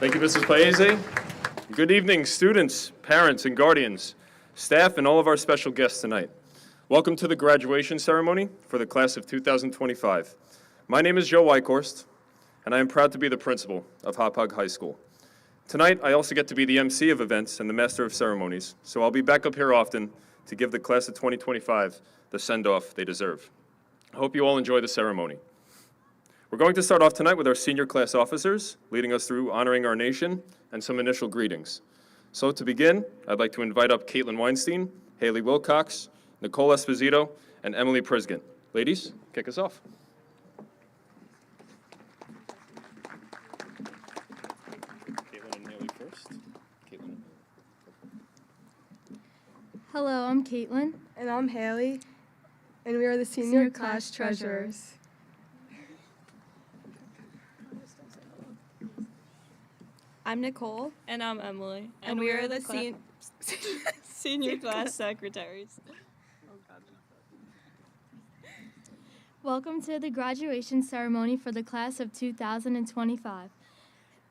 Thank you, Mrs. Paese. Good evening, students, parents, and guardians, staff, and all of our special guests tonight. Welcome to the graduation ceremony for the class of 2025. My name is Joe Wykhorst, and I am proud to be the principal of Hauppauge High School. Tonight, I also get to be the MC of events and the master of ceremonies, so I'll be back up here often to give the class of 2025 the send-off they deserve. I hope you all enjoy the ceremony. We're going to start off tonight with our senior class officers, leading us through honoring our nation and some initial greetings. So to begin, I'd like to invite up Caitlin Weinstein, Haley Wilcox, Nicole Esposito, and Emily Prisgant. Ladies, kick us off. Caitlin and Haley first. Caitlin. Hello, I'm Caitlin. And I'm Haley, and we are the senior class treasurers. I'm Nicole. And I'm Emily. And we are the senior class secretaries. Welcome to the graduation ceremony for the class of 2025.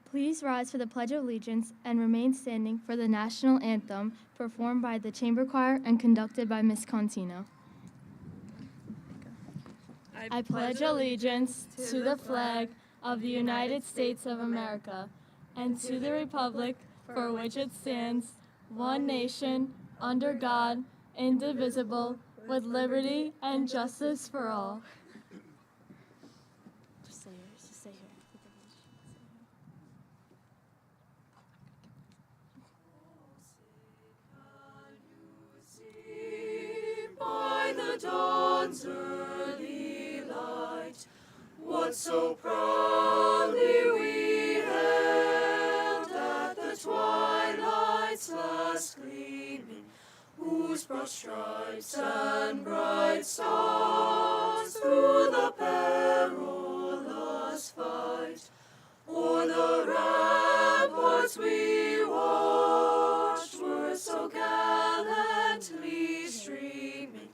Please rise for the Pledge of Allegiance and remain standing for the national anthem performed by the chamber choir and conducted by Miss Contino. I pledge allegiance to the flag of the United States of America and to the republic for which it stands, one nation, under God, indivisible, with liberty and justice for all. Just stay here. By the dawn's early light, what so proudly we hailed at the twilight's last gleaming, whose broad stripes and bright stars through the perilous fight o'er the ramparts we watched were so gallantly streaming,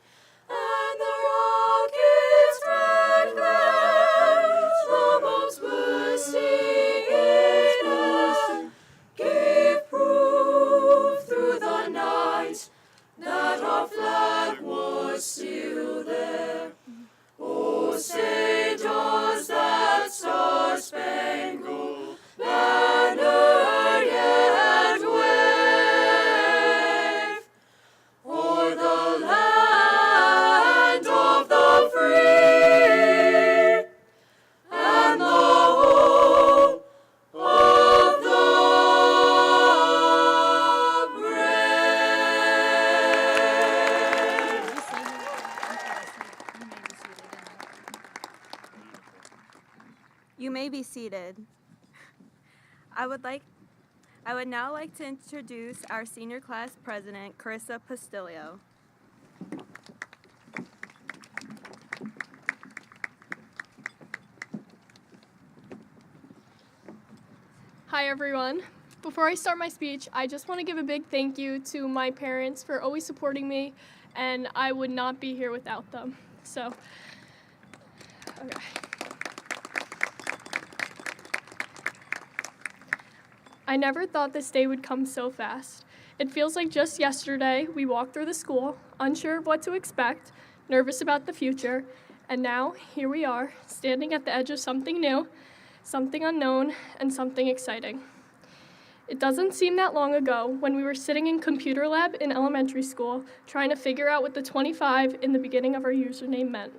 and the rocket's red flames, the bombs bursting in air, gave proof through the night that our flag was still there. Oh, say does that star-spangled banner yet wave o'er the land of the free and the home of the brave. You may be seated. I would now like to introduce our senior class president, Carissa Postilio. Hi everyone. Before I start my speech, I just want to give a big thank you to my parents for always supporting me, and I would not be here without them. So, okay. I never thought this day would come so fast. It feels like just yesterday we walked through the school, unsure of what to expect, nervous about the future, and now here we are, standing at the edge of something new, something unknown, and something exciting. It doesn't seem that long ago when we were sitting in computer lab in elementary school trying to figure out what the 25 in the beginning of our username meant.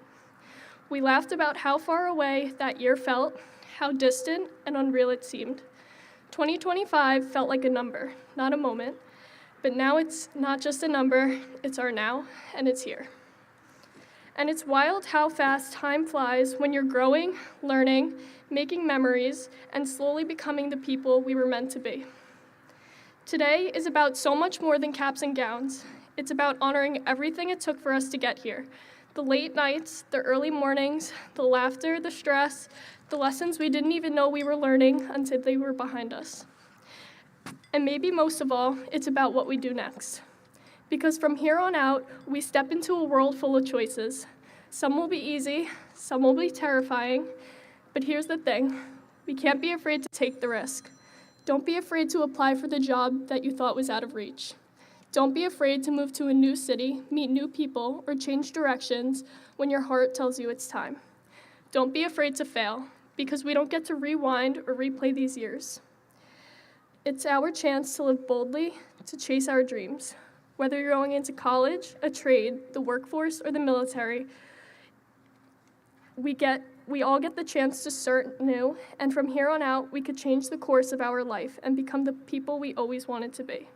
We laughed about how far away that year felt, how distant and unreal it seemed. 2025 felt like a number, not a moment, but now it's not just a number, it's our now, and it's here. And it's wild how fast time flies when you're growing, learning, making memories, and slowly becoming the people we were meant to be. Today is about so much more than caps and gowns. It's about honoring everything it took for us to get here. The late nights, the early mornings, the laughter, the stress, the lessons we didn't even know we were learning until they were behind us. And maybe most of all, it's about what we do next. Because from here on out, we step into a world full of choices. Some will be easy, some will be terrifying, but here's the thing. We can't be afraid to take the risk. Don't be afraid to apply for the job that you thought was out of reach. Don't be afraid to move to a new city, meet new people, or change directions when your heart tells you it's time. Don't be afraid to fail, because we don't get to rewind or replay these years. It's our chance to live boldly, to chase our dreams. Whether you're going into college, a trade, the workforce, or the military, we all get the chance to start new, and from here on out, we could change the course of our life and become the people we always wanted to be.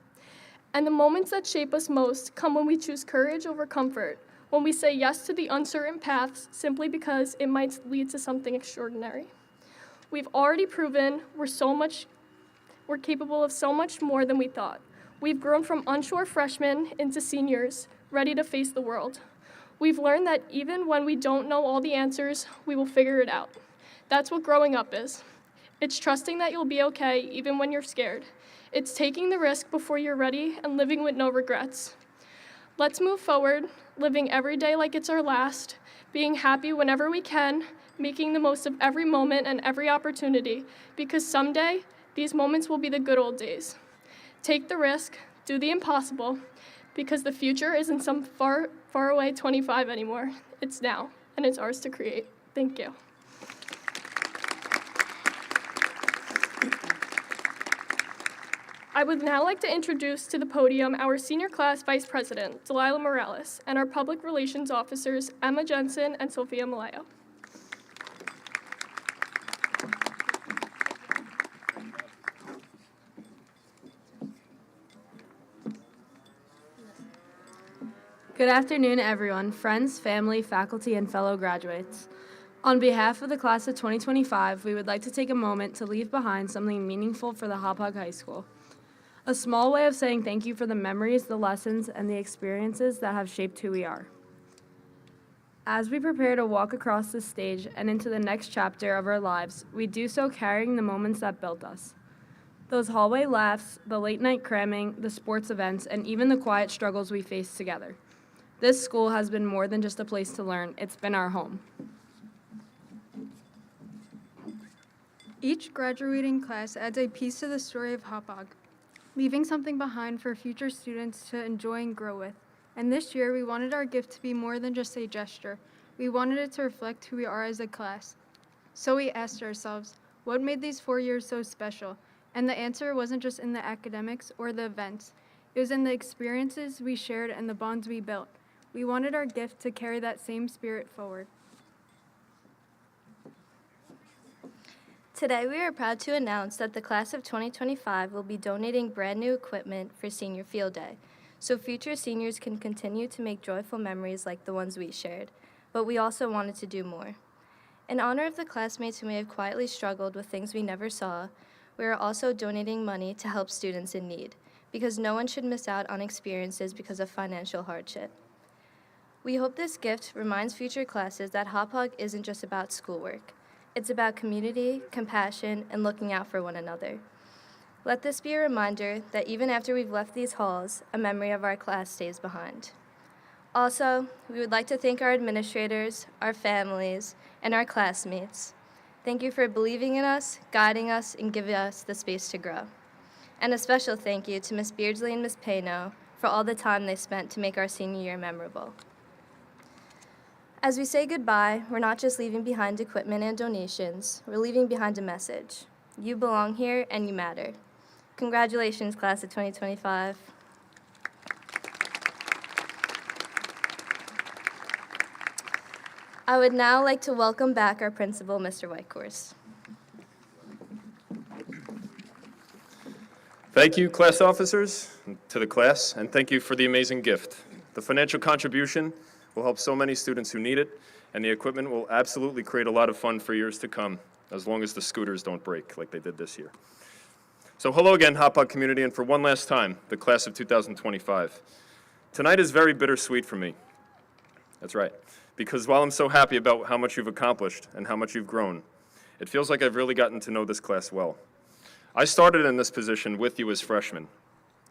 And the moments that shape us most come when we choose courage over comfort, when we say yes to the uncertain paths simply because it might lead to something extraordinary. We've already proven we're capable of so much more than we thought. We've grown from unsure freshmen into seniors, ready to face the world. We've learned that even when we don't know all the answers, we will figure it out. That's what growing up is. It's trusting that you'll be okay even when you're scared. It's taking the risk before you're ready and living with no regrets. Let's move forward, living every day like it's our last, being happy whenever we can, making the most of every moment and every opportunity, because someday, these moments will be the good old days. Take the risk, do the impossible, because the future isn't some far, far away 25 anymore. It's now, and it's ours to create. Thank you. I would now like to introduce to the podium our senior class vice president, Delilah Morales, and our public relations officers, Emma Jensen and Sophia Malayo. Good afternoon, everyone, friends, family, faculty, and fellow graduates. On behalf of the class of 2025, we would like to take a moment to leave behind something meaningful for the Hauppauge High School. A small way of saying thank you for the memories, the lessons, and the experiences that have shaped who we are. As we prepare to walk across this stage and into the next chapter of our lives, we do so carrying the moments that built us. Those hallway laughs, the late-night cramming, the sports events, and even the quiet struggles we faced together. This school has been more than just a place to learn, it's been our home. Each graduating class adds a piece to the story of Hauppauge, leaving something behind for future students to enjoy and grow with. And this year, we wanted our gift to be more than just a gesture. We wanted it to reflect who we are as a class. So we asked ourselves, what made these 4 years so special? And the answer wasn't just in the academics or the events. It was in the experiences we shared and the bonds we built. We wanted our gift to carry that same spirit forward. Today, we are proud to announce that the class of 2025 will be donating brand new equipment for Senior Field Day, so future seniors can continue to make joyful memories like the ones we shared. But we also wanted to do more. In honor of the classmates who may have quietly struggled with things we never saw, we are also donating money to help students in need, because no one should miss out on experiences because of financial hardship. We hope this gift reminds future classes that Hauppauge isn't just about schoolwork. It's about community, compassion, and looking out for one another. Let this be a reminder that even after we've left these halls, a memory of our class stays behind. Also, we would like to thank our administrators, our families, and our classmates. Thank you for believing in us, guiding us, and giving us the space to grow. And a special thank you to Ms. Beardsley and Ms. Payno for all the time they spent to make our senior year memorable. As we say goodbye, we're not just leaving behind equipment and donations, we're leaving behind a message. You belong here and you matter. Congratulations, class of 2025. I would now like to welcome back our principal, Mr. Whitehorse. Thank you, class officers, to the class, and thank you for the amazing gift. The financial contribution will help so many students who need it, and the equipment will absolutely create a lot of fun for years to come, as long as the scooters don't break like they did this year. So hello again, Hauppauge community, and for one last time, the class of 2025. Tonight is very bittersweet for me. That's right, because while I'm so happy about how much you've accomplished and how much you've grown, it feels like I've really gotten to know this class well. I started in this position with you as freshmen,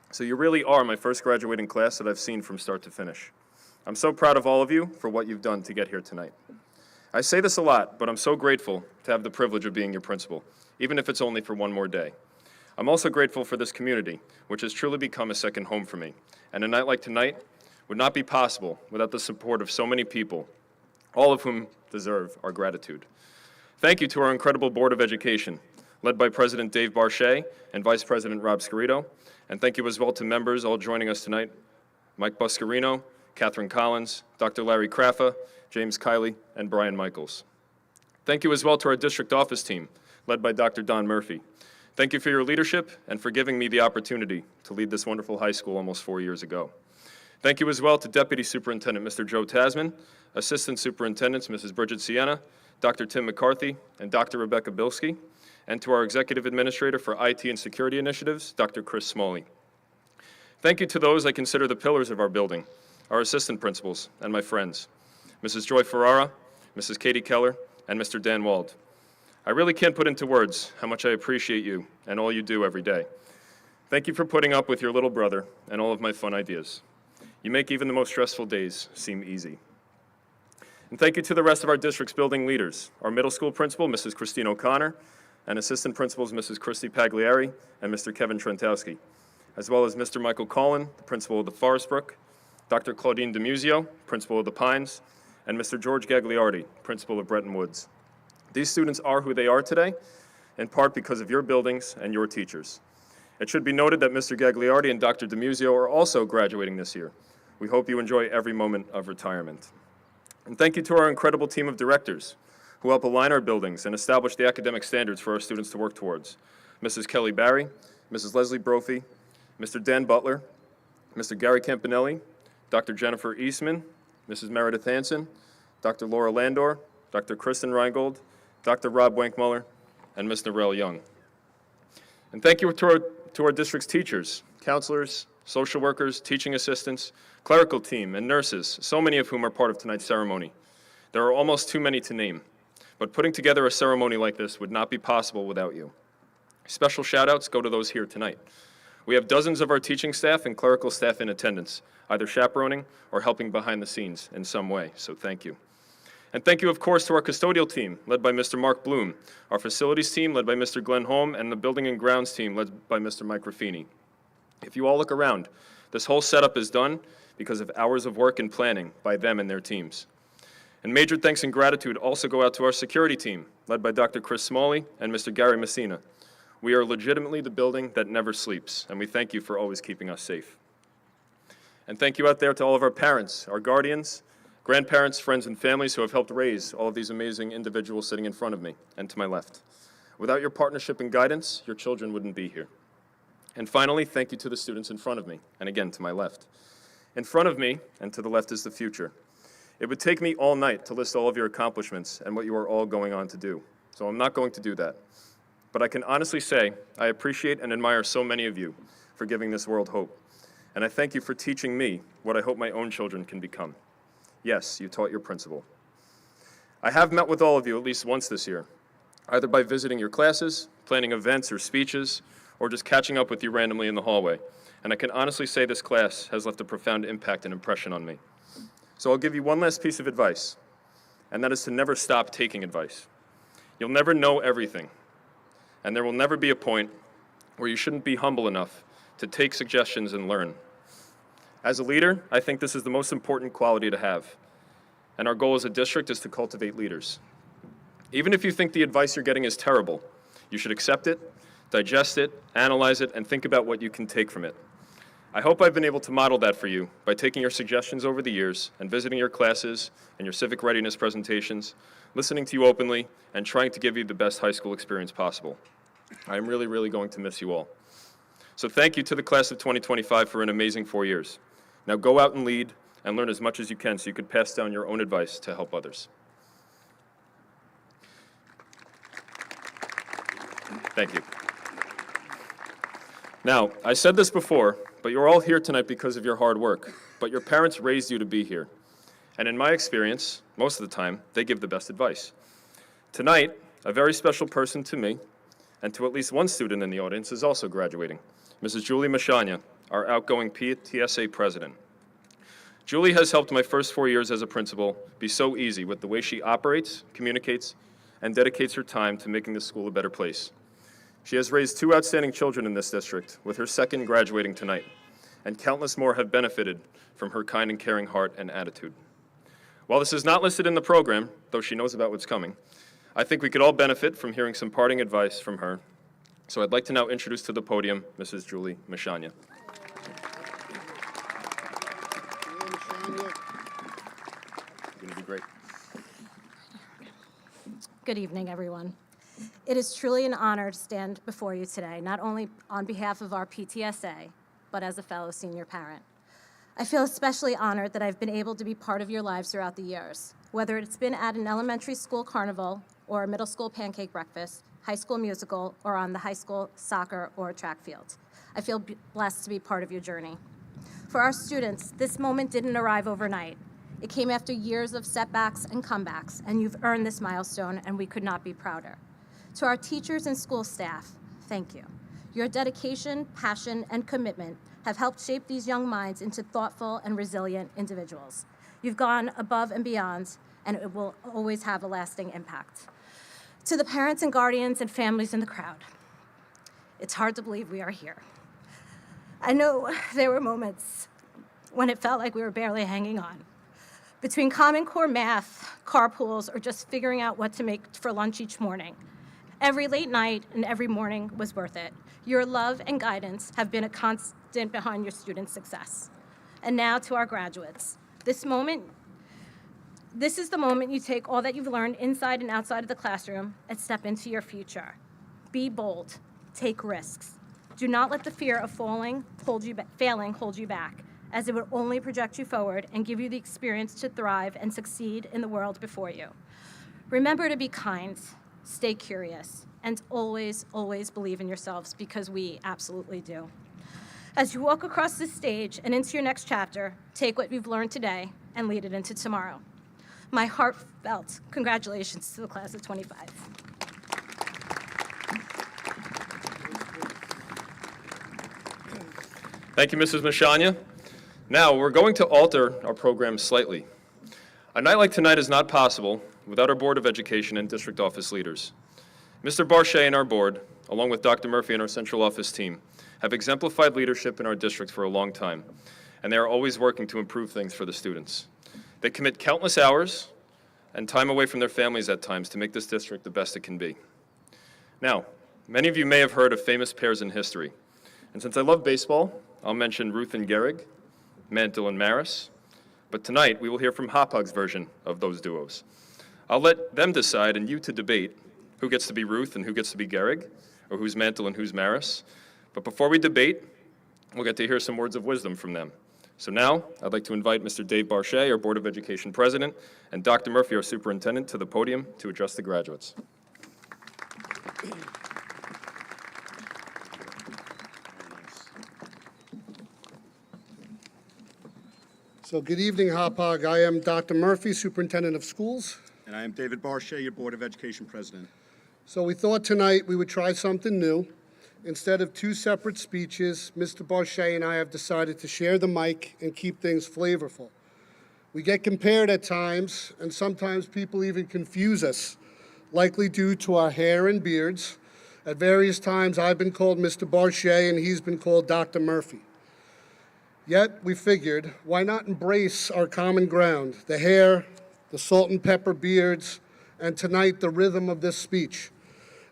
so you really are my first graduating class that I've seen from start to finish. I'm so proud of all of you for what you've done to get here tonight. I say this a lot, but I'm so grateful to have the privilege of being your principal, even if it's only for one more day. I'm also grateful for this community, which has truly become a second home for me. And a night like tonight would not be possible without the support of so many people, all of whom deserve our gratitude. Thank you to our incredible Board of Education, led by President Dave Barchet and Vice President Rob Scarito. And thank you as well to members all joining us tonight, Mike Buscarino, Catherine Collins, Dr. Larry Craffa, James Kiley, and Brian Michaels. Thank you as well to our district office team, led by Dr. Don Murphy. Thank you for your leadership and for giving me the opportunity to lead this wonderful high school almost 4 years ago. Thank you as well to Deputy Superintendent Mr. Joe Tasman, Assistant Superintendents Mrs. Bridget Sienna, Dr. Tim McCarthy, and Dr. Rebecca Bilski, and to our Executive Administrator for IT and Security Initiatives, Dr. Chris Smalley. Thank you to those I consider the pillars of our building, our assistant principals, and my friends, Mrs. Joy Ferrara, Mrs. Katie Keller, and Mr. Dan Wald. I really can't put into words how much I appreciate you and all you do every day. Thank you for putting up with your little brother and all of my fun ideas. You make even the most stressful days seem easy. And thank you to the rest of our district's building leaders, our middle school principal, Mrs. Christine O'Connor, and assistant principals, Mrs. Christy Pagliari and Mr. Kevin Trentowski, as well as Mr. Michael Collin, the principal of the Forest Brook, Dr. Claudine DeMuzio, principal of the Pines, and Mr. George Gagliardi, principal of Bretton Woods. These students are who they are today, in part because of your buildings and your teachers. It should be noted that Mr. Gagliardi and Dr. DeMuzio are also graduating this year. We hope you enjoy every moment of retirement. And thank you to our incredible team of directors who help align our buildings and establish the academic standards for our students to work towards. Mrs. Kelly Barry, Mrs. Leslie Brophy, Mr. Dan Butler, Mr. Gary Campanelli, Dr. Jennifer Eastman, Mrs. Meredith Hansen, Dr. Laura Landor, Dr. Kristen Reingold, Dr. Rob Wankmuller, and Ms. Narelle Young. And thank you to our district's teachers, counselors, social workers, teaching assistants, clerical team, and nurses, so many of whom are part of tonight's ceremony. There are almost too many to name, but putting together a ceremony like this would not be possible without you. Special shout-outs go to those here tonight. We have dozens of our teaching staff and clerical staff in attendance, either chaperoning or helping behind the scenes in some way, so thank you. And thank you, of course, to our custodial team, led by Mr. Mark Bloom, our facilities team, led by Mr. Glenn Holm, and the building and grounds team, led by Mr. Mike Raffini. If you all look around, this whole setup is done because of hours of work and planning by them and their teams. And major thanks and gratitude also go out to our security team, led by Dr. Chris Smalley and Mr. Gary Messina. We are legitimately the building that never sleeps, and we thank you for always keeping us safe. And thank you out there to all of our parents, our guardians, grandparents, friends, and families who have helped raise all of these amazing individuals sitting in front of me and to my left. Without your partnership and guidance, your children wouldn't be here. And finally, thank you to the students in front of me, and again to my left. In front of me and to the left is the future. It would take me all night to list all of your accomplishments and what you are all going on to do, so I'm not going to do that. But I can honestly say I appreciate and admire so many of you for giving this world hope. And I thank you for teaching me what I hope my own children can become. Yes, you taught your principal. I have met with all of you at least once this year, either by visiting your classes, planning events or speeches, or just catching up with you randomly in the hallway. And I can honestly say this class has left a profound impact and impression on me. So I'll give you one last piece of advice, and that is to never stop taking advice. You'll never know everything, and there will never be a point where you shouldn't be humble enough to take suggestions and learn. As a leader, I think this is the most important quality to have, and our goal as a district is to cultivate leaders. Even if you think the advice you're getting is terrible, you should accept it, digest it, analyze it, and think about what you can take from it. I hope I've been able to model that for you by taking your suggestions over the years and visiting your classes and your civic readiness presentations, listening to you openly, and trying to give you the best high school experience possible. I am really, really going to miss you all. So thank you to the class of 2025 for an amazing 4 years. Now go out and lead and learn as much as you can so you could pass down your own advice to help others. Thank you. Now, I said this before, but you're all here tonight because of your hard work, but your parents raised you to be here. And in my experience, most of the time, they give the best advice. Tonight, a very special person to me, and to at least one student in the audience, is also graduating, Mrs. Julie Mashanya, our outgoing PTSA president. Julie has helped my first 4 years as a principal be so easy with the way she operates, communicates, and dedicates her time to making this school a better place. She has raised 2 outstanding children in this district, with her second graduating tonight, and countless more have benefited from her kind and caring heart and attitude. While this is not listed in the program, though she knows about what's coming, I think we could all benefit from hearing some parting advice from her. So I'd like to now introduce to the podium Mrs. Julie Mashanya. You're gonna be great. Good evening, everyone. It is truly an honor to stand before you today, not only on behalf of our PTSA, but as a fellow senior parent. I feel especially honored that I've been able to be part of your lives throughout the years, whether it's been at an elementary school carnival or a middle school pancake breakfast, high school musical, or on the high school soccer or track field. I feel blessed to be part of your journey. For our students, this moment didn't arrive overnight. It came after years of setbacks and comebacks, and you've earned this milestone, and we could not be prouder. To our teachers and school staff, thank you. Your dedication, passion, and commitment have helped shape these young minds into thoughtful and resilient individuals. You've gone above and beyond, and it will always have a lasting impact. To the parents and guardians and families in the crowd, it's hard to believe we are here. I know there were moments when it felt like we were barely hanging on. Between Common Core math, carpools, or just figuring out what to make for lunch each morning, every late night and every morning was worth it. Your love and guidance have been a constant behind your students' success. And now to our graduates. This is the moment you take all that you've learned inside and outside of the classroom and step into your future. Be bold, take risks. Do not let the fear of failing hold you back, as it would only project you forward and give you the experience to thrive and succeed in the world before you. Remember to be kind, stay curious, and always, always believe in yourselves, because we absolutely do. As you walk across this stage and into your next chapter, take what you've learned today and lead it into tomorrow. My heartfelt congratulations to the class of 25. Thank you, Mrs. Mashanya. Now, we're going to alter our program slightly. A night like tonight is not possible without our Board of Education and district office leaders. Mr. Barchet and our board, along with Dr. Murphy and our central office team, have exemplified leadership in our district for a long time, and they are always working to improve things for the students. They commit countless hours and time away from their families at times to make this district the best it can be. Now, many of you may have heard of famous pairs in history, and since I love baseball, I'll mention Ruth and Gehrig, Mantle and Maris, but tonight we will hear from Hauppauge's version of those duos. I'll let them decide and you to debate who gets to be Ruth and who gets to be Gehrig, or who's Mantle and who's Maris. But before we debate, we'll get to hear some words of wisdom from them. So now, I'd like to invite Mr. Dave Barchet, our Board of Education President, and Dr. Murphy, our Superintendent, to the podium to address the graduates. So good evening, Hauppauge. I am Dr. Murphy, Superintendent of Schools. And I am David Barchet, your Board of Education President. So we thought tonight we would try something new. Instead of 2 separate speeches, Mr. Barchet and I have decided to share the mic and keep things flavorful. We get compared at times, and sometimes people even confuse us, likely due to our hair and beards. At various times, I've been called Mr. Barchet, and he's been called Dr. Murphy. Yet, we figured, why not embrace our common ground, the hair, the salt and pepper beards, and tonight, the rhythm of this speech.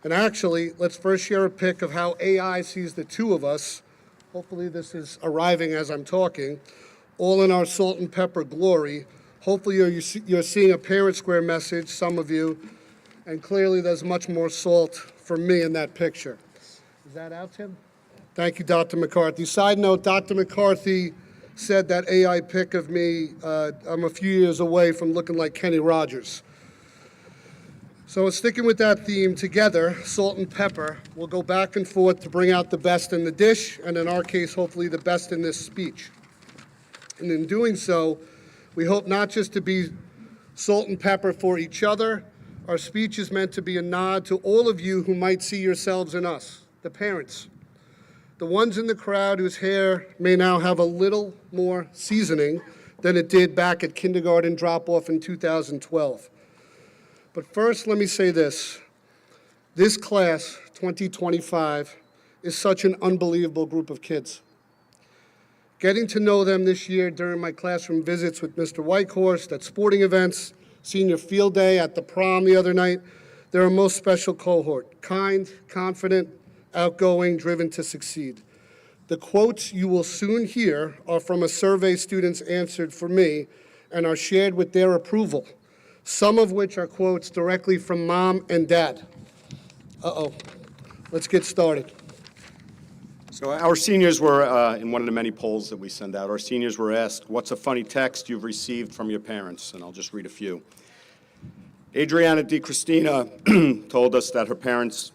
And actually, let's first share a pic of how AI sees the 2 of us. Hopefully this is arriving as I'm talking, all in our salt and pepper glory. Hopefully you're seeing a Parent Square message, some of you, and clearly there's much more salt for me in that picture. Is that out, Tim? Thank you, Dr. McCarthy. Side note, Dr. McCarthy said that AI pic of me, I'm a few years away from looking like Kenny Rogers. So sticking with that theme, together, salt and pepper, we'll go back and forth to bring out the best in the dish, and in our case, hopefully the best in this speech. And in doing so, we hope not just to be salt and pepper for each other. Our speech is meant to be a nod to all of you who might see yourselves in us, the parents, the ones in the crowd whose hair may now have a little more seasoning than it did back at kindergarten drop-off in 2012. But first, let me say this. This class, 2025 is such an unbelievable group of kids. Getting to know them this year during my classroom visits with Mr. Whitehorse at sporting events, senior field day at the prom the other night, they're a most special cohort, kind, confident, outgoing, driven to succeed. The quotes you will soon hear are from a survey students answered for me and are shared with their approval, some of which are quotes directly from mom and dad. Let's get started. So our seniors were, in one of the many polls that we send out, our seniors were asked, what's a funny text you've received from your parents? And I'll just read a few. Adriana DiCristina told us that her parents,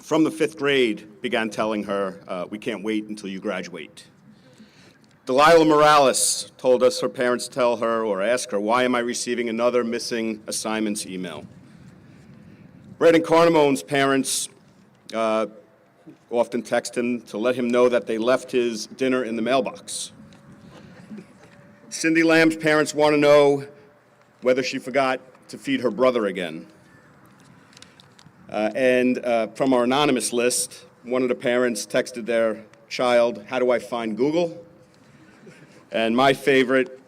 from the 5th grade, began telling her, we can't wait until you graduate. Delilah Morales told us her parents tell her or ask her, why am I receiving another missing assignments email? Brandon Carnamone's parents often text him to let him know that they left his dinner in the mailbox. Cindy Lamb's parents want to know whether she forgot to feed her brother again. From our anonymous list, one of the parents texted their child, how do I find Google? And my favorite,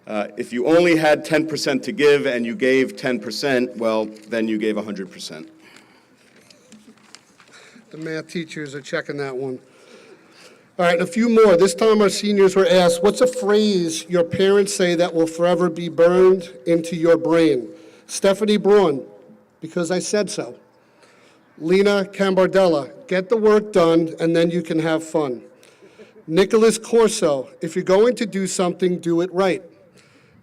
if you only had 10% to give and you gave 10%, well, then you gave 100%. The math teachers are checking that one. All right, a few more. This time our seniors were asked, what's a phrase your parents say that will forever be burned into your brain? Stephanie Braun, because I said so. Lena Cambardella, get the work done and then you can have fun. Nicholas Corso, if you're going to do something, do it right.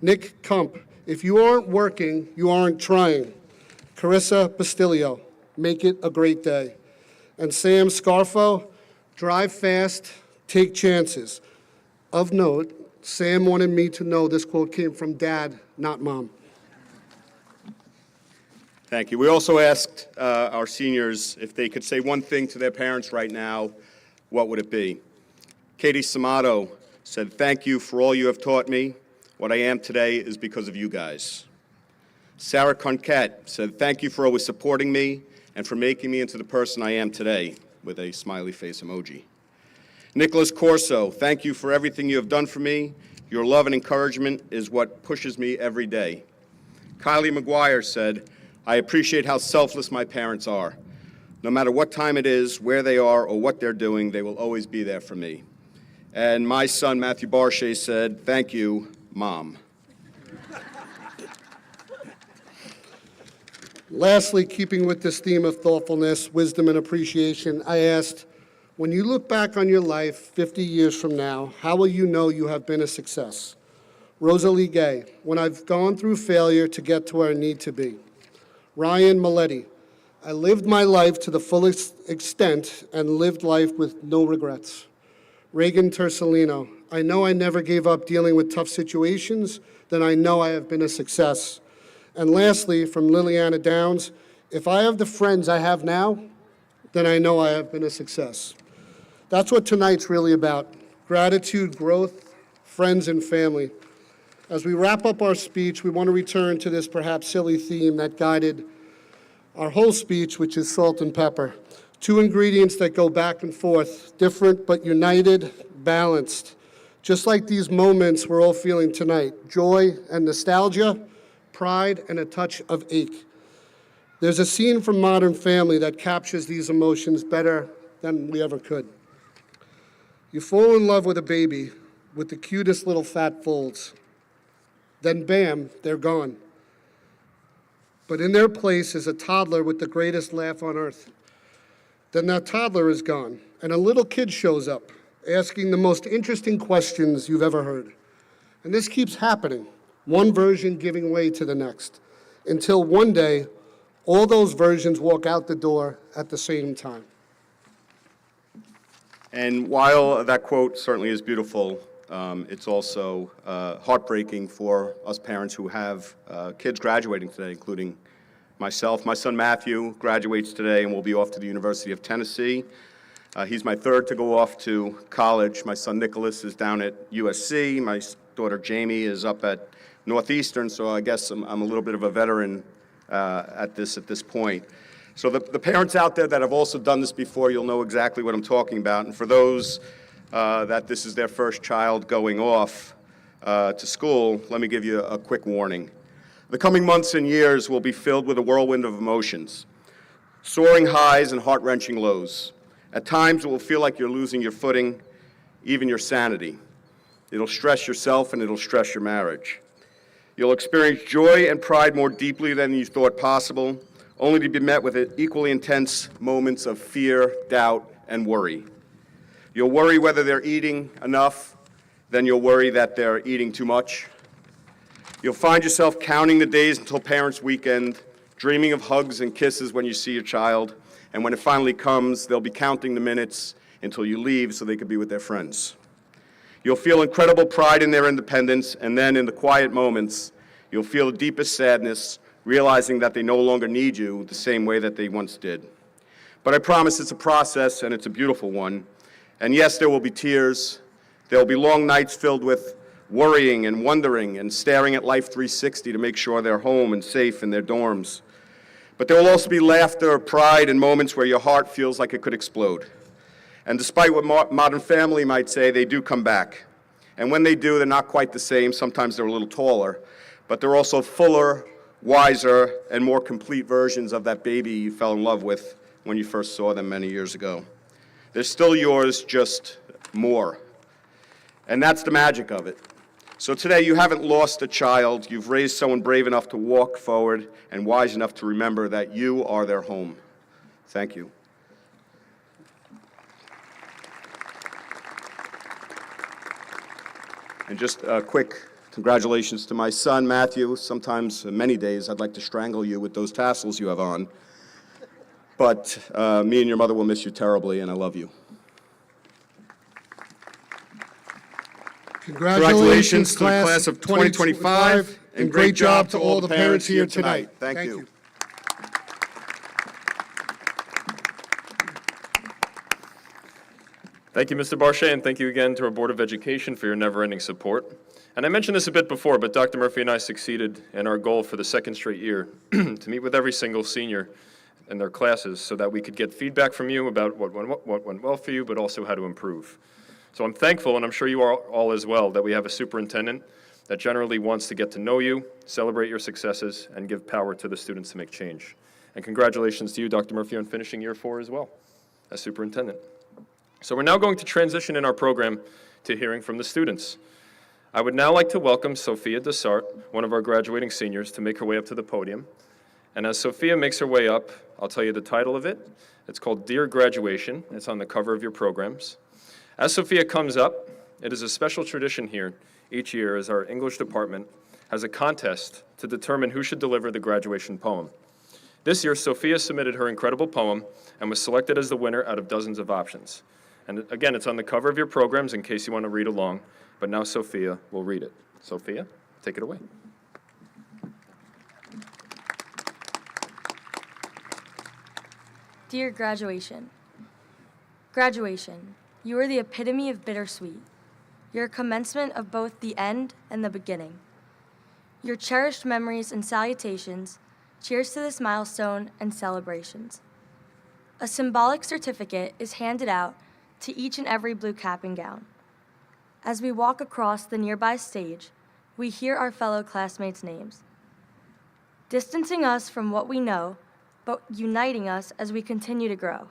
Nick Kump, if you aren't working, you aren't trying. Carissa Bastilio, make it a great day. And Sam Scarfo, drive fast, take chances. Of note, Sam wanted me to know this quote came from Dad, not Mom. Thank you. We also asked our seniors if they could say one thing to their parents right now, what would it be? Katie Samato said, thank you for all you have taught me. What I am today is because of you guys. Sarah Conquette said, thank you for always supporting me and for making me into the person I am today, with a smiley face emoji. Nicholas Corso, thank you for everything you have done for me. Your love and encouragement is what pushes me every day. Kylie McGuire said, I appreciate how selfless my parents are. No matter what time it is, where they are, or what they're doing, they will always be there for me. And my son, Matthew Barshay, said, thank you, Mom. Lastly, keeping with this theme of thoughtfulness, wisdom, and appreciation, I asked, when you look back on your life 50 years from now, how will you know you have been a success? Rosalie Gay, when I've gone through failure to get to where I need to be. Ryan Maletti, I lived my life to the fullest extent and lived life with no regrets. Reagan Tersalino, I know I never gave up dealing with tough situations, then I know I have been a success. And lastly, from Liliana Downs, if I have the friends I have now, then I know I have been a success. That's what tonight's really about, gratitude, growth, friends, and family. As we wrap up our speech, we want to return to this perhaps silly theme that guided our whole speech, which is salt and pepper. Two ingredients that go back and forth, different but united, balanced. Just like these moments we're all feeling tonight, joy and nostalgia, pride and a touch of ache. There's a scene from Modern Family that captures these emotions better than we ever could. You fall in love with a baby with the cutest little fat folds. Then bam, they're gone. But in their place is a toddler with the greatest laugh on earth. Then that toddler is gone, and a little kid shows up, asking the most interesting questions you've ever heard. And this keeps happening, one version giving way to the next, until one day, all those versions walk out the door at the same time. And while that quote certainly is beautiful, it's also heartbreaking for us parents who have kids graduating today, including myself. My son Matthew graduates today and will be off to the University of Tennessee. He's my third to go off to college. My son Nicholas is down at USC. My daughter Jamie is up at Northeastern, so I guess I'm a little bit of a veteran at this point. So the parents out there that have also done this before, you'll know exactly what I'm talking about. And for those that this is their first child going off to school, let me give you a quick warning. The coming months and years will be filled with a whirlwind of emotions, soaring highs and heart-wrenching lows. At times, it will feel like you're losing your footing, even your sanity. It'll stress yourself and it'll stress your marriage. You'll experience joy and pride more deeply than you thought possible, only to be met with equally intense moments of fear, doubt, and worry. You'll worry whether they're eating enough, then you'll worry that they're eating too much. You'll find yourself counting the days until Parents' Weekend, dreaming of hugs and kisses when you see your child, and when it finally comes, they'll be counting the minutes until you leave so they could be with their friends. You'll feel incredible pride in their independence, and then in the quiet moments, you'll feel the deepest sadness, realizing that they no longer need you the same way that they once did. But I promise it's a process, and it's a beautiful one. And yes, there will be tears. There will be long nights filled with worrying and wondering and staring at Life 360 to make sure they're home and safe in their dorms. But there will also be laughter, pride, and moments where your heart feels like it could explode. And despite what Modern Family might say, they do come back. And when they do, they're not quite the same. Sometimes they're a little taller, but they're also fuller, wiser, and more complete versions of that baby you fell in love with when you first saw them many years ago. They're still yours, just more. And that's the magic of it. So today, you haven't lost a child. You've raised someone brave enough to walk forward and wise enough to remember that you are their home. Thank you. And just a quick congratulations to my son, Matthew. Sometimes, many days, I'd like to strangle you with those tassels you have on. But me and your mother will miss you terribly, and I love you. Congratulations to the class of 2025, and great job to all the parents here tonight. Thank you. Thank you, Mr. Barchet, and thank you again to our Board of Education for your never-ending support. And I mentioned this a bit before, but Dr. Murphy and I succeeded in our goal for the second straight year to meet with every single senior in their classes so that we could get feedback from you about what went well for you, but also how to improve. So I'm thankful, and I'm sure you are all as well, that we have a superintendent that generally wants to get to know you, celebrate your successes, and give power to the students to make change. And congratulations to you, Dr. Murphy, on finishing year 4 as well as superintendent. So we're now going to transition in our program to hearing from the students. I would now like to welcome Sophia Dessart, one of our graduating seniors, to make her way up to the podium. And as Sophia makes her way up, I'll tell you the title of it. It's called Dear Graduation. It's on the cover of your programs. As Sophia comes up, it is a special tradition here each year as our English department has a contest to determine who should deliver the graduation poem. This year, Sophia submitted her incredible poem and was selected as the winner out of dozens of options. And again, it's on the cover of your programs in case you want to read along, but now Sophia will read it. Sophia, take it away. Dear graduation. Graduation, you are the epitome of bittersweet. You're a commencement of both the end and the beginning. Your cherished memories and salutations, cheers to this milestone and celebrations. A symbolic certificate is handed out to each and every blue cap and gown. As we walk across the nearby stage, we hear our fellow classmates' names, distancing us from what we know, but uniting us as we continue to grow.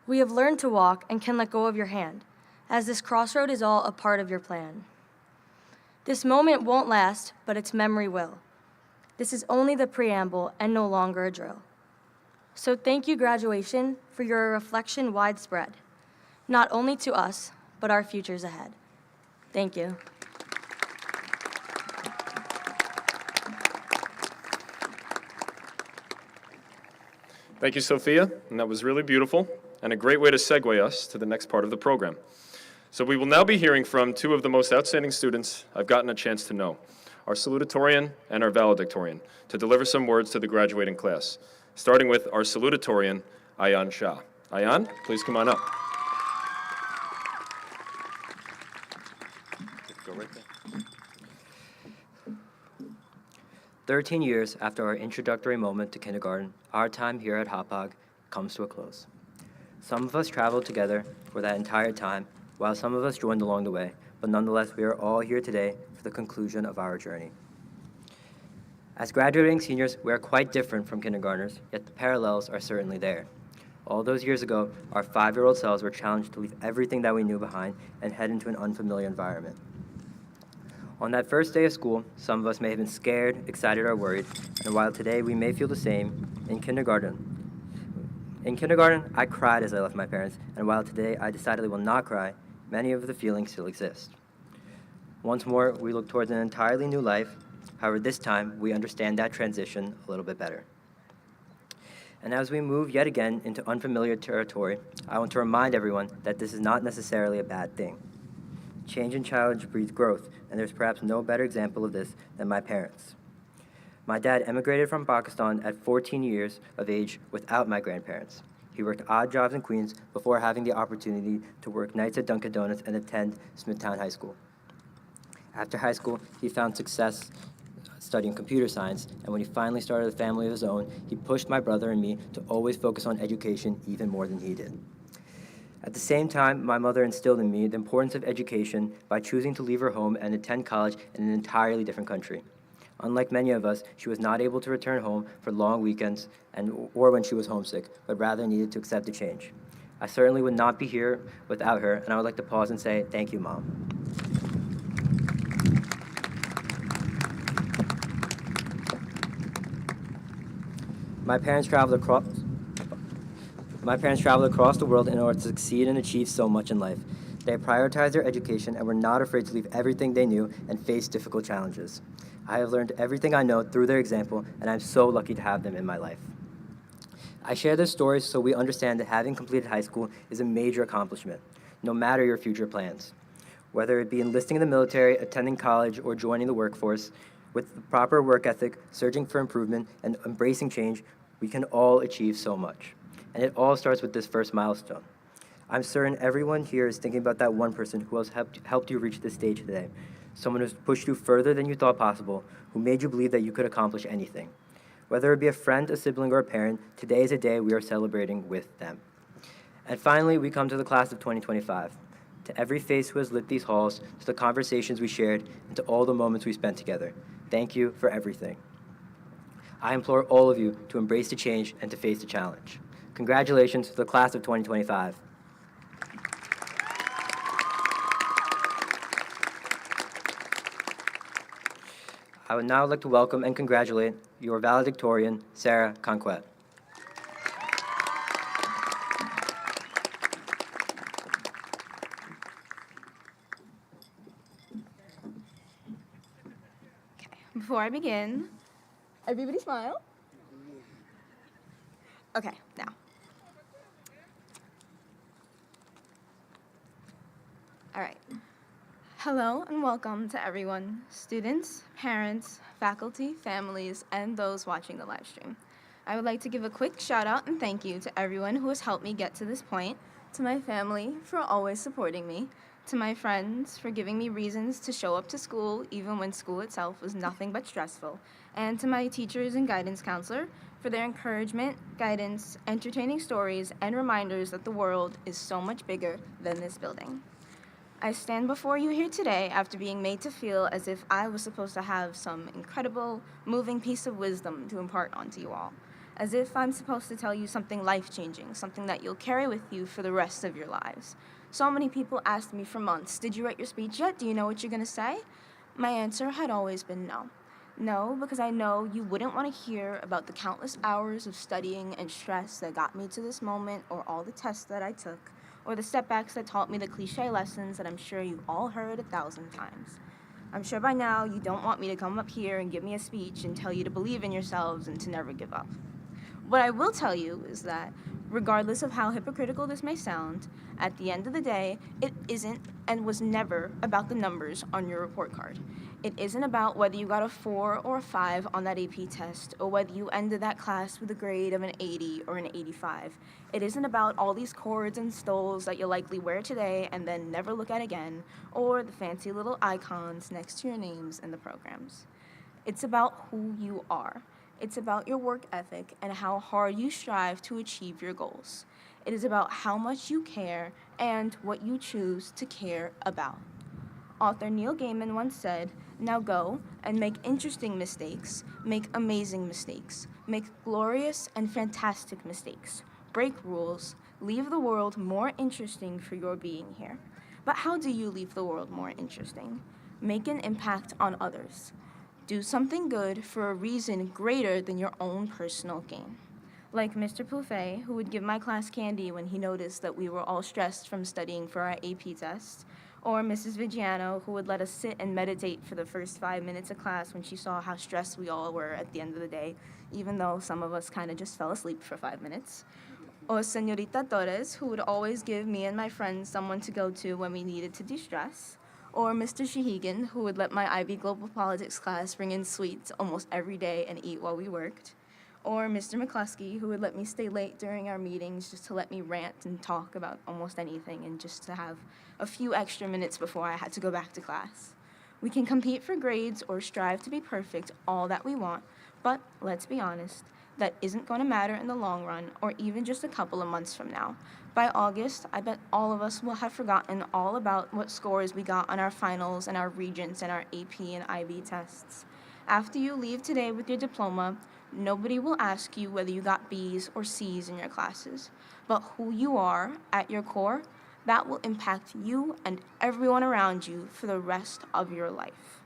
We have learned to walk and can let go of your hand, as this crossroad is all a part of your plan. This moment won't last, but its memory will. This is only the preamble and no longer a drill. So thank you, graduation, for your reflection widespread, not only to us, but our futures ahead. Thank you. Thank you, Sophia, and that was really beautiful and a great way to segue us to the next part of the program. So we will now be hearing from two of the most outstanding students I've gotten a chance to know, our Salutatorian and our Valedictorian, to deliver some words to the graduating class, starting with our Salutatorian, Ayan Shah. Ayan, please come on up. Go right there. 13 years after our introductory moment to kindergarten, our time here at Hauppauge comes to a close. Some of us traveled together for that entire time, while some of us joined along the way, but nonetheless, we are all here today for the conclusion of our journey. As graduating seniors, we are quite different from kindergartners, yet the parallels are certainly there. All those years ago, our 5-year-old selves were challenged to leave everything that we knew behind and head into an unfamiliar environment. On that first day of school, some of us may have been scared, excited, or worried, and while today we may feel the same, in kindergarten, I cried as I left my parents, and while today I decidedly will not cry, many of the feelings still exist. Once more, we look towards an entirely new life. However, this time, we understand that transition a little bit better. And as we move yet again into unfamiliar territory, I want to remind everyone that this is not necessarily a bad thing. Change and challenge breeds growth, and there's perhaps no better example of this than my parents. My dad emigrated from Pakistan at 14 years of age without my grandparents. He worked odd jobs in Queens before having the opportunity to work nights at Dunkin' Donuts and attend Smithtown High School. After high school, he found success studying computer science, and when he finally started a family of his own, he pushed my brother and me to always focus on education even more than he did. At the same time, my mother instilled in me the importance of education by choosing to leave her home and attend college in an entirely different country. Unlike many of us, she was not able to return home for long weekends or when she was homesick, but rather needed to accept the change. I certainly would not be here without her, and I would like to pause and say, thank you, Mom. My parents traveled across the world in order to succeed and achieve so much in life. They prioritized their education and were not afraid to leave everything they knew and face difficult challenges. I have learned everything I know through their example, and I'm so lucky to have them in my life. I share their stories so we understand that having completed high school is a major accomplishment, no matter your future plans. Whether it be enlisting in the military, attending college, or joining the workforce, with the proper work ethic, searching for improvement, and embracing change, we can all achieve so much. And it all starts with this first milestone. I'm certain everyone here is thinking about that one person who has helped you reach this stage today. Someone who's pushed you further than you thought possible, who made you believe that you could accomplish anything. Whether it be a friend, a sibling, or a parent, today is a day we are celebrating with them. And finally, we come to the class of 2025. To every face who has lit these halls, to the conversations we shared, and to all the moments we spent together. Thank you for everything. I implore all of you to embrace the change and to face the challenge. Congratulations to the class of 2025. I would now like to welcome and congratulate your valedictorian, Sarah Conquet. Before I begin, everybody smile. Okay, now. All right. Hello and welcome to everyone, students, parents, faculty, families, and those watching the live stream. I would like to give a quick shout out and thank you to everyone who has helped me get to this point, to my family for always supporting me, to my friends for giving me reasons to show up to school even when school itself was nothing but stressful, and to my teachers and guidance counselor for their encouragement, guidance, entertaining stories, and reminders that the world is so much bigger than this building. I stand before you here today after being made to feel as if I was supposed to have some incredible, moving piece of wisdom to impart onto you all, as if I'm supposed to tell you something life-changing, something that you'll carry with you for the rest of your lives. So many people asked me for months, did you write your speech yet? Do you know what you're going to say? My answer had always been no. No, because I know you wouldn't want to hear about the countless hours of studying and stress that got me to this moment, or all the tests that I took, or the setbacks that taught me the cliche lessons that I'm sure you all heard 1,000 times. I'm sure by now you don't want me to come up here and give me a speech and tell you to believe in yourselves and to never give up. What I will tell you is that, regardless of how hypocritical this may sound, at the end of the day, it isn't and was never about the numbers on your report card. It isn't about whether you got a 4 or a 5 on that AP test, or whether you ended that class with a grade of an 80 or an 85. It isn't about all these cords and stoles that you'll likely wear today and then never look at again, or the fancy little icons next to your names in the programs. It's about who you are. It's about your work ethic and how hard you strive to achieve your goals. It is about how much you care and what you choose to care about. Author Neil Gaiman once said, "Now go and make interesting mistakes, make amazing mistakes, make glorious and fantastic mistakes, break rules, leave the world more interesting for your being here." But how do you leave the world more interesting? Make an impact on others. Do something good for a reason greater than your own personal gain. Like Mr. Pouffet, who would give my class candy when he noticed that we were all stressed from studying for our AP test, or Mrs. Vigiano, who would let us sit and meditate for the first 5 minutes of class when she saw how stressed we all were at the end of the day, even though some of us kind of just fell asleep for 5 minutes. Or Senorita Torres, who would always give me and my friends someone to go to when we needed to de-stress. Or Mr. Shahigan, who would let my IB Global Politics class bring in sweets almost every day and eat while we worked. Or Mr. McCluskey, who would let me stay late during our meetings just to let me rant and talk about almost anything and just to have a few extra minutes before I had to go back to class. We can compete for grades or strive to be perfect all that we want, but let's be honest, that isn't going to matter in the long run or even just a couple of months from now. By August, I bet all of us will have forgotten all about what scores we got on our finals and our regents and our AP and IB tests. After you leave today with your diploma, nobody will ask you whether you got B's or C's in your classes, but who you are at your core, that will impact you and everyone around you for the rest of your life.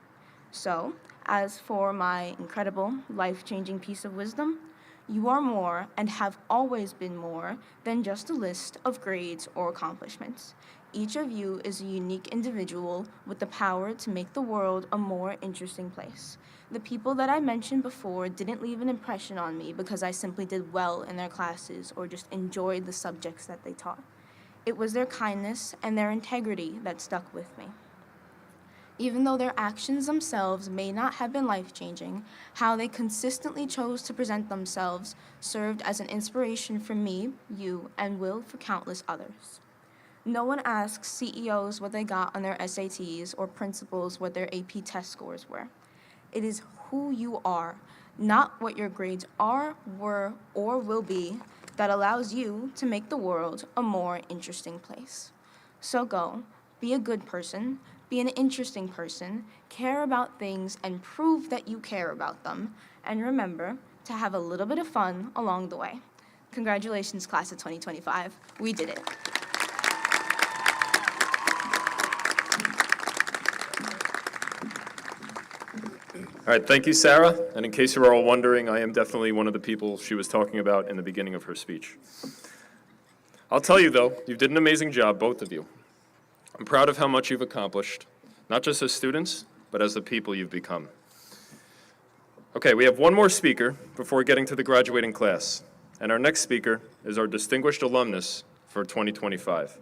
So, as for my incredible, life-changing piece of wisdom, you are more and have always been more than just a list of grades or accomplishments. Each of you is a unique individual with the power to make the world a more interesting place. The people that I mentioned before didn't leave an impression on me because I simply did well in their classes or just enjoyed the subjects that they taught. It was their kindness and their integrity that stuck with me. Even though their actions themselves may not have been life-changing, how they consistently chose to present themselves served as an inspiration for me, you, and will for countless others. No one asks CEOs what they got on their SATs or principals what their AP test scores were. It is who you are, not what your grades are, were, or will be, that allows you to make the world a more interesting place. So go, be a good person, be an interesting person, care about things, and prove that you care about them. And remember to have a little bit of fun along the way. Congratulations, class of 2025. We did it. All right, thank you, Sarah. And in case you were all wondering, I am definitely one of the people she was talking about in the beginning of her speech. I'll tell you, though, you did an amazing job, both of you. I'm proud of how much you've accomplished, not just as students, but as the people you've become. Okay, we have one more speaker before getting to the graduating class. And our next speaker is our distinguished alumnus for 2025.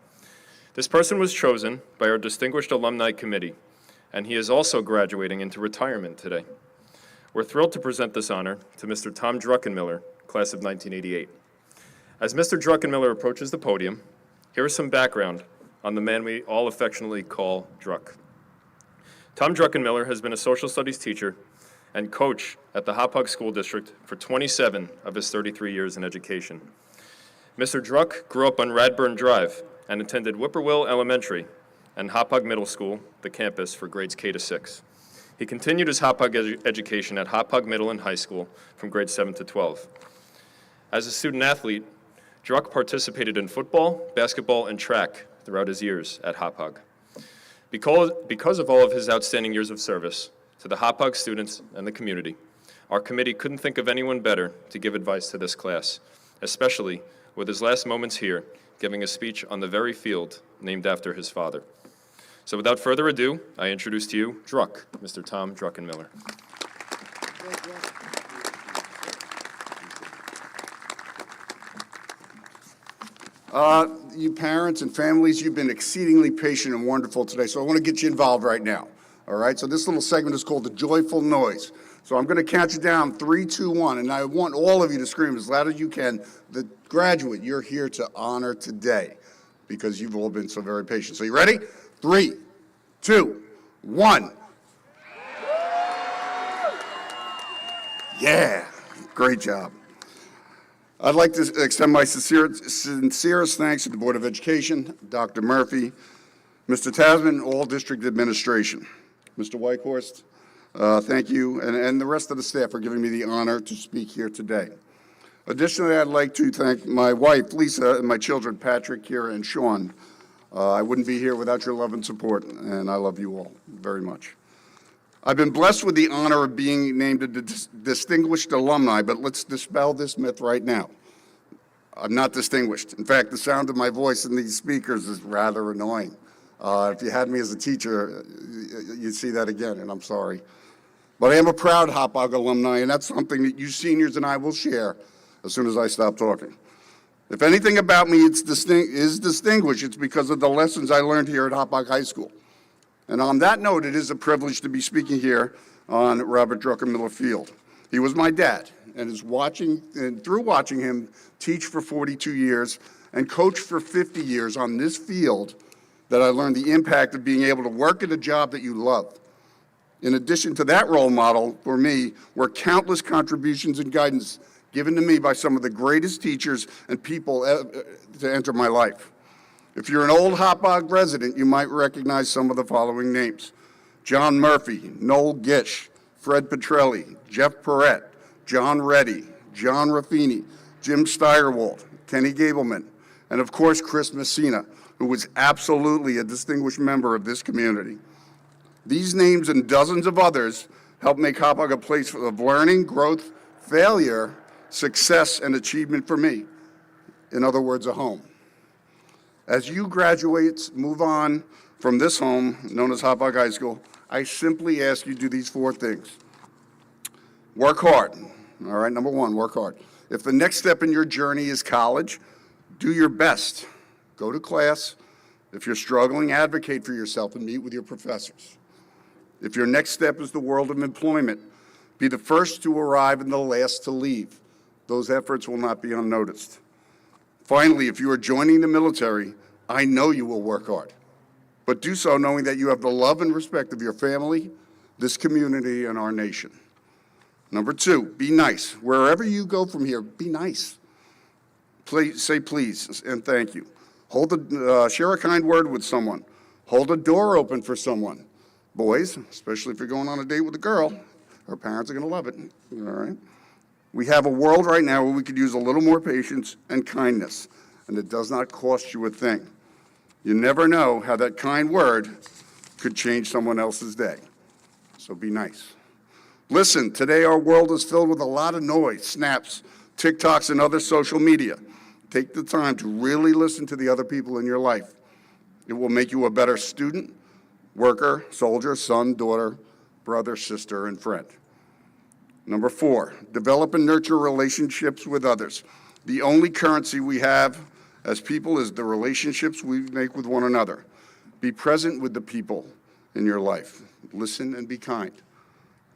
This person was chosen by our distinguished alumni committee, and he is also graduating into retirement today. We're thrilled to present this honor to Mr. Tom Druckenmiller, class of 1988. As Mr. Druckenmiller approaches the podium, here is some background on the man we all affectionately call Druck. Tom Druckenmiller has been a social studies teacher and coach at the Hauppauge School District for 27 of his 33 years in education. Mr. Druck grew up on Radburn Drive and attended Whippoorwill Elementary and Hauppauge Middle School, the campus, for grades K to 6. He continued his Hauppauge education at Hauppauge Middle and High School from grades 7 to 12. As a student athlete, Druck participated in football, basketball, and track throughout his years at Hauppauge. Because of all of his outstanding years of service to the Hauppauge students and the community, our committee couldn't think of anyone better to give advice to this class, especially with his last moments here, giving a speech on the very field named after his father. So without further ado, I introduce to you Druck, Mr. Tom Druckenmiller. You parents and families, you've been exceedingly patient and wonderful today, so I want to get you involved right now, all right? So this little segment is called the joyful noise. So I'm going to count you down, 3, 2, 1, and I want all of you to scream as loud as you can, the graduate you're here to honor today, because you've all been so very patient. So you ready? 3, 2, 1. Yeah, great job. I'd like to extend my sincerest thanks to the Board of Education, Dr. Murphy, Mr. Tasman, all district administration. Mr. Whitehorst, thank you, and the rest of the staff for giving me the honor to speak here today. Additionally, I'd like to thank my wife, Lisa, and my children, Patrick, Kira, and Sean. I wouldn't be here without your love and support, and I love you all very much. I've been blessed with the honor of being named a distinguished alumni, but let's dispel this myth right now. I'm not distinguished. In fact, the sound of my voice in these speakers is rather annoying. If you had me as a teacher, you'd see that again, and I'm sorry. But I am a proud Hauppauge alumni, and that's something that you seniors and I will share as soon as I stop talking. If anything about me is distinguished, it's because of the lessons I learned here at Hauppauge High School. And on that note, it is a privilege to be speaking here on Robert Drucker Miller Field. He was my dad, and through watching him teach for 42 years and coach for 50 years on this field, that I learned the impact of being able to work at a job that you love. In addition to that role model, for me, were countless contributions and guidance given to me by some of the greatest teachers and people to enter my life. If you're an old Hauppauge resident, you might recognize some of the following names: John Murphy, Noel Gish, Fred Petrelli, Jeff Perrett, John Reddy, John Raffini, Jim Steyerwald, Kenny Gableman, and of course Chris Messina, who was absolutely a distinguished member of this community. These names and dozens of others help make Hauppauge a place of learning, growth, failure, success, and achievement for me. In other words, a home. As you graduates move on from this home, known as Hauppauge High School, I simply ask you to do these 4 things. Work hard. All right, number 1, work hard. If the next step in your journey is college, do your best. Go to class. If you're struggling, advocate for yourself and meet with your professors. If your next step is the world of employment, be the first to arrive and the last to leave. Those efforts will not be unnoticed. Finally, if you are joining the military, I know you will work hard, but do so knowing that you have the love and respect of your family, this community, and our nation. Number 2, be nice. Wherever you go from here, be nice. Please, say please and thank you. Share a kind word with someone. Hold a door open for someone. Boys, especially if you're going on a date with a girl, her parents are going to love it. All right? We have a world right now where we could use a little more patience and kindness, and it does not cost you a thing. You never know how that kind word could change someone else's day. So be nice. Listen, today our world is filled with a lot of noise, snaps, TikToks, and other social media. Take the time to really listen to the other people in your life. It will make you a better student, worker, soldier, son, daughter, brother, sister, and friend. Number 4, develop and nurture relationships with others. The only currency we have as people is the relationships we make with one another. Be present with the people in your life. Listen and be kind.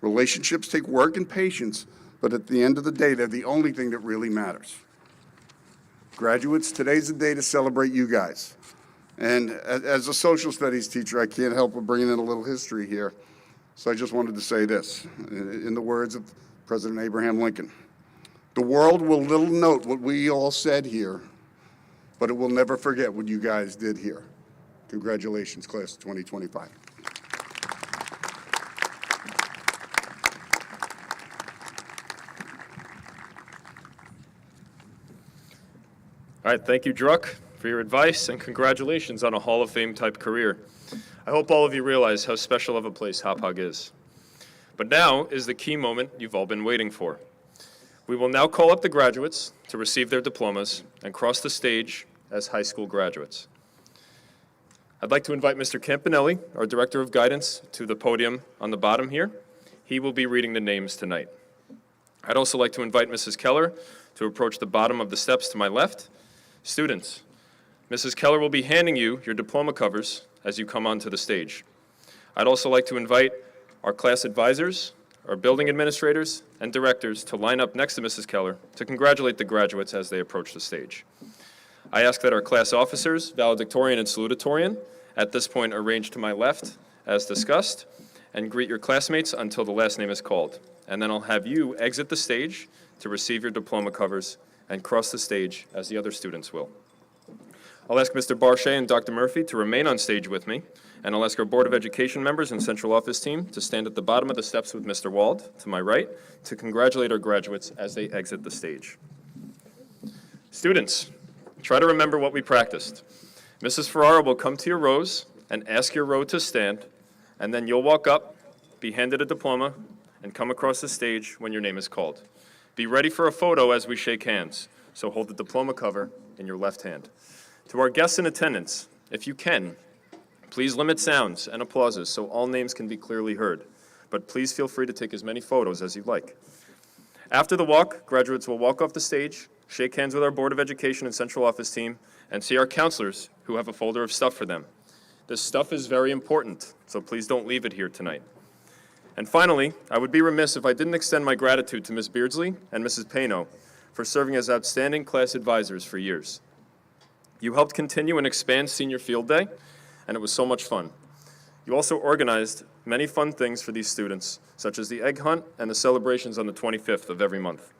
Relationships take work and patience, but at the end of the day, they're the only thing that really matters. Graduates, today's the day to celebrate you guys. And as a social studies teacher, I can't help but bring in a little history here. So I just wanted to say this, in the words of President Abraham Lincoln. The world will little note what we all said here, but it will never forget what you guys did here. Congratulations, class of 2025. All right, thank you, Druck, for your advice, and congratulations on a Hall of Fame type career. I hope all of you realize how special of a place Hauppauge is. But now is the key moment you've all been waiting for. We will now call up the graduates to receive their diplomas and cross the stage as high school graduates. I'd like to invite Mr. Campanelli, our Director of Guidance, to the podium on the bottom here. He will be reading the names tonight. I'd also like to invite Mrs. Keller to approach the bottom of the steps to my left. Students, Mrs. Keller will be handing you your diploma covers as you come onto the stage. I'd also like to invite our class advisors, our building administrators, and directors to line up next to Mrs. Keller to congratulate the graduates as they approach the stage. I ask that our class officers, valedictorian and salutatorian, at this point arrange to my left as discussed, and greet your classmates until the last name is called. And then I'll have you exit the stage to receive your diploma covers and cross the stage as the other students will. I'll ask Mr. Barchet and Dr. Murphy to remain on stage with me, and I'll ask our Board of Education members and Central Office team to stand at the bottom of the steps with Mr. Wald, to my right, to congratulate our graduates as they exit the stage. Students, try to remember what we practiced. Mrs. Ferrara will come to your rows and ask your row to stand, and then you'll walk up, be handed a diploma, and come across the stage when your name is called. Be ready for a photo as we shake hands, so hold the diploma cover in your left hand. To our guests in attendance, if you can, please limit sounds and applauses so all names can be clearly heard, but please feel free to take as many photos as you'd like. After the walk, graduates will walk off the stage, shake hands with our Board of Education and Central Office team, and see our counselors who have a folder of stuff for them. This stuff is very important, so please don't leave it here tonight. And finally, I would be remiss if I didn't extend my gratitude to Ms. Beardsley and Mrs. Payno for serving as outstanding class advisors for years. You helped continue and expand Senior Field Day, and it was so much fun. You also organized many fun things for these students, such as the egg hunt and the celebrations on the 25th of every month.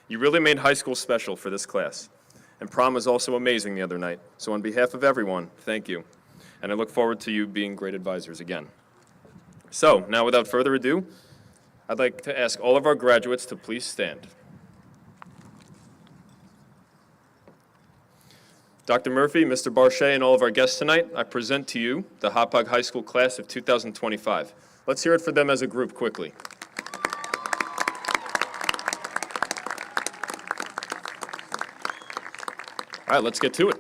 You really made high school special for this class. And prom was also amazing the other night, so on behalf of everyone, thank you. And I look forward to you being great advisors again. So, now without further ado, I'd like to ask all of our graduates to please stand. Dr. Murphy, Mr. Barchet, and all of our guests tonight, I present to you the Hauppauge High School class of 2025. Let's hear it for them as a group quickly. All right, let's get to it.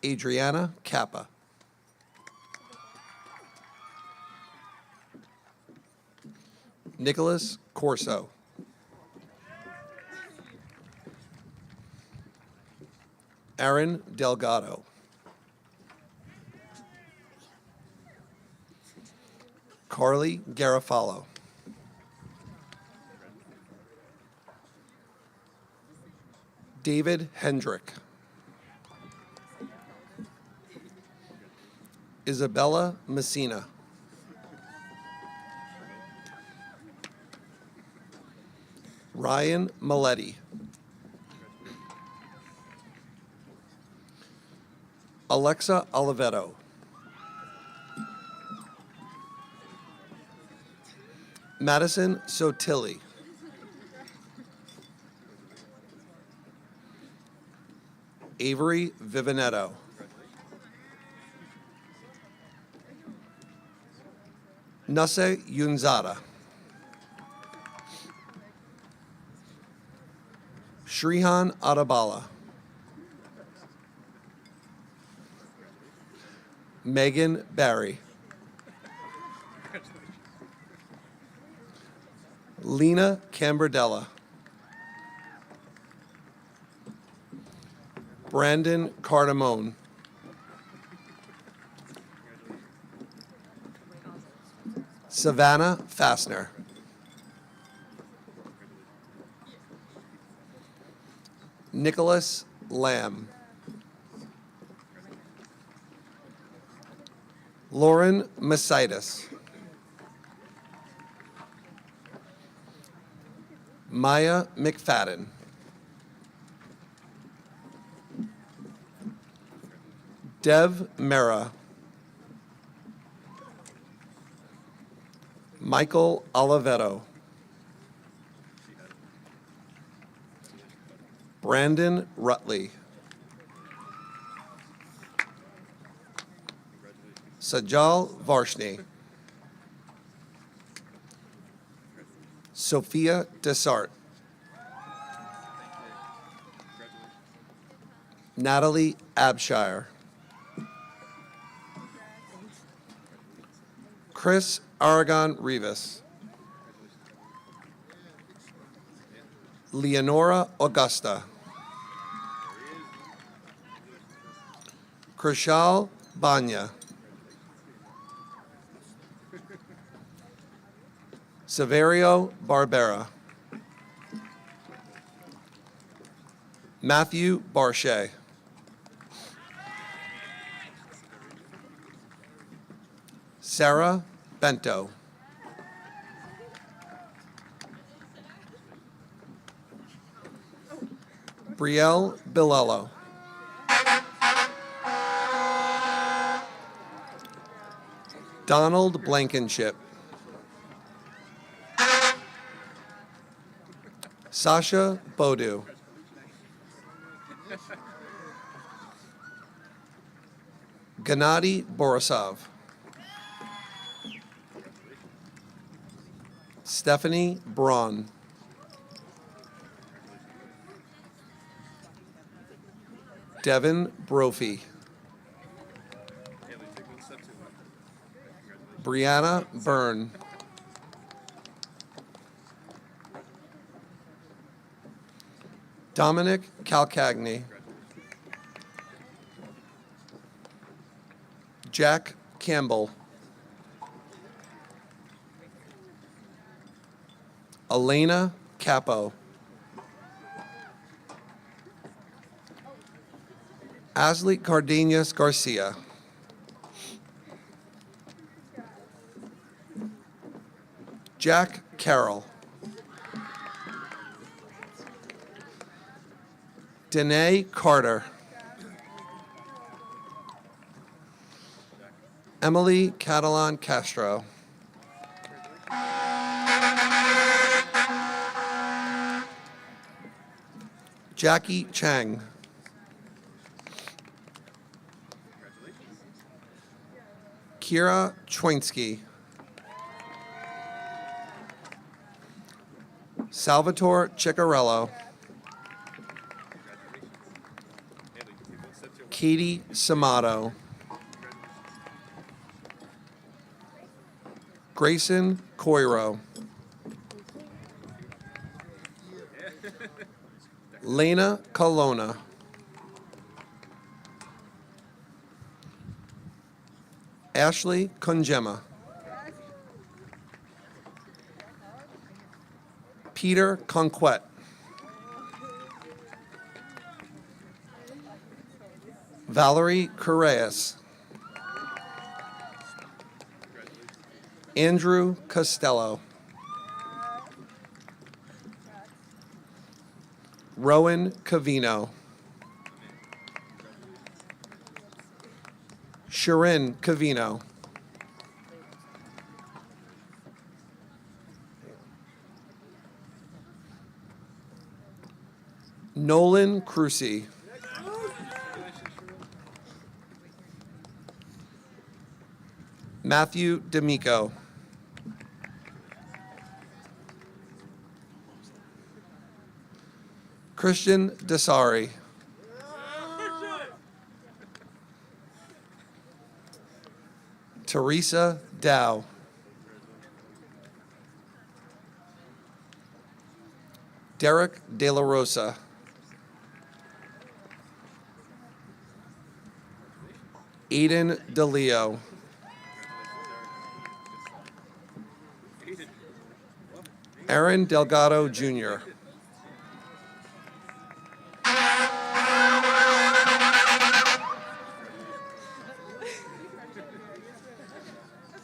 Adriana Kappa. Nicholas Corso. Aaron Delgado. Carly Garofalo. David Hendrick. Isabella Messina. Ryan Maletti. Alexa Oliveto. Madison Sotilli. Avery Vivanetto. Nase Yunzada. Shrihan Adabala. Megan Barry. Lena Camberdella. Brandon Cardamone. Savannah Fassner. Nicholas Lamb. Lauren Masitis. Maya McFadden. Dev Mera. Michael Oliveto. Brandon Rutley. Sajal Varshney. Sophia Desart. Natalie Abshire. Chris Aragon Rivas. Leonora Augusta. Krishal Banya. Severio Barbera. Matthew Barchet. Sarah Bento. Brielle Bilello. Donald Blankenship. Sasha Bodu. Gennady Borisov. Stephanie Braun. Devin Brophy. Brianna Byrne. Dominic Calcagni. Jack Campbell. Elena Capo. Ashley Cardenas Garcia. Jack Carroll. Danae Carter. Emily Catalan Castro. Jackie Chang. Kira Chwinsky. Salvatore Ciccarello. Katie Samato. Grayson Coiro. Lena Colonna. Ashley Congemma. Peter Conquet. Valerie Correas. Andrew Costello. Rowan Cavino. Sharon Cavino. Nolan Crucy. Matthew D'Amico. Christian Desari. Teresa Dow. Derek De La Rosa. Aiden DeLeo. Aaron Delgado Jr.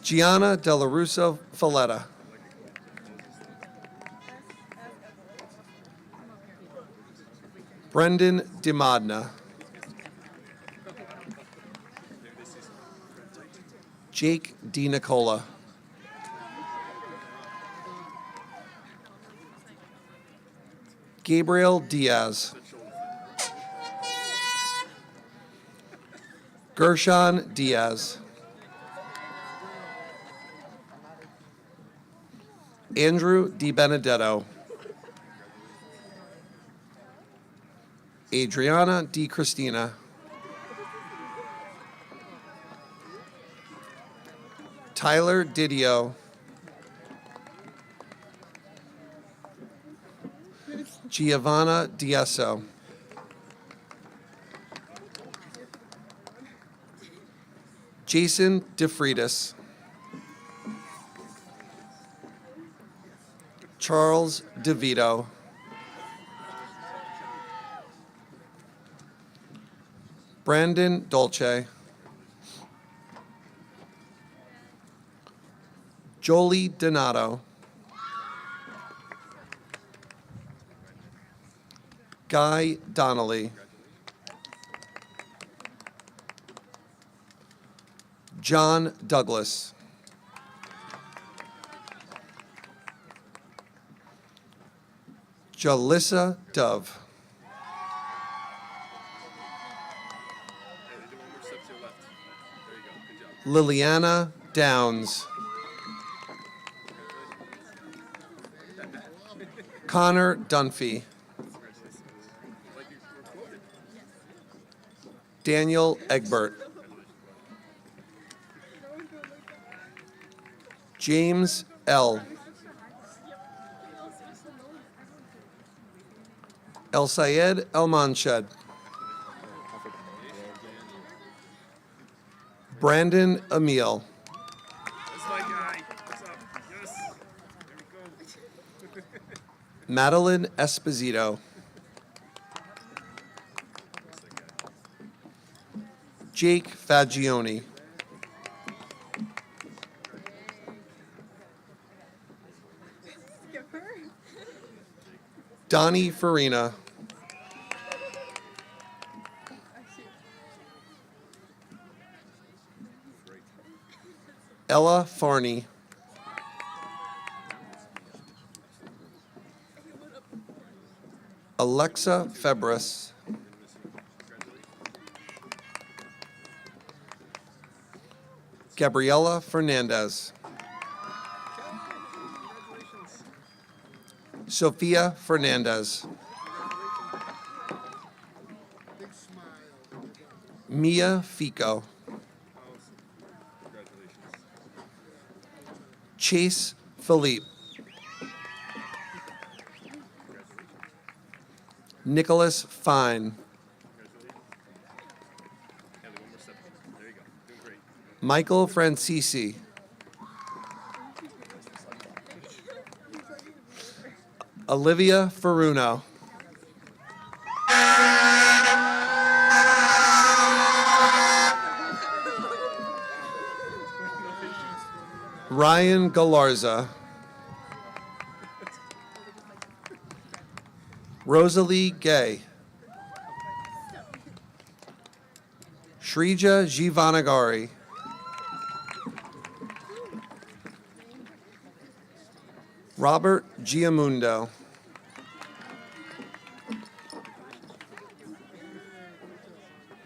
Gianna Della Russo Falletta. Brendan DiModna. Jake D. Nicola. Gabriel Diaz. Gershon Diaz. Andrew Di Benedetto. Adriana Di Cristina. Tyler Didio. Giovanna Diesso. Jason DeFreitas. Charles DeVito. Brandon Dolce. Jolie Donato. Guy Donnelly. John Douglas. Jalissa Dove. Liliana Downs. Connor Dunphy. Daniel Egbert. James L. El Sayed El Manshed. Brandon Emil. That's my guy. What's up? Yes. There we go. Madeline Esposito. Jake Fagioni. Donnie Farina. Ella Farney. Alexa Febris. Gabriela Fernandez. Sophia Fernandez. Mia Fico. Chase Philippe. Nicholas Fine. Michael Francisi. Olivia Ferruno. Ryan Galarza. Rosalie Gay. Shrija Jivanagari. Robert Giamundo.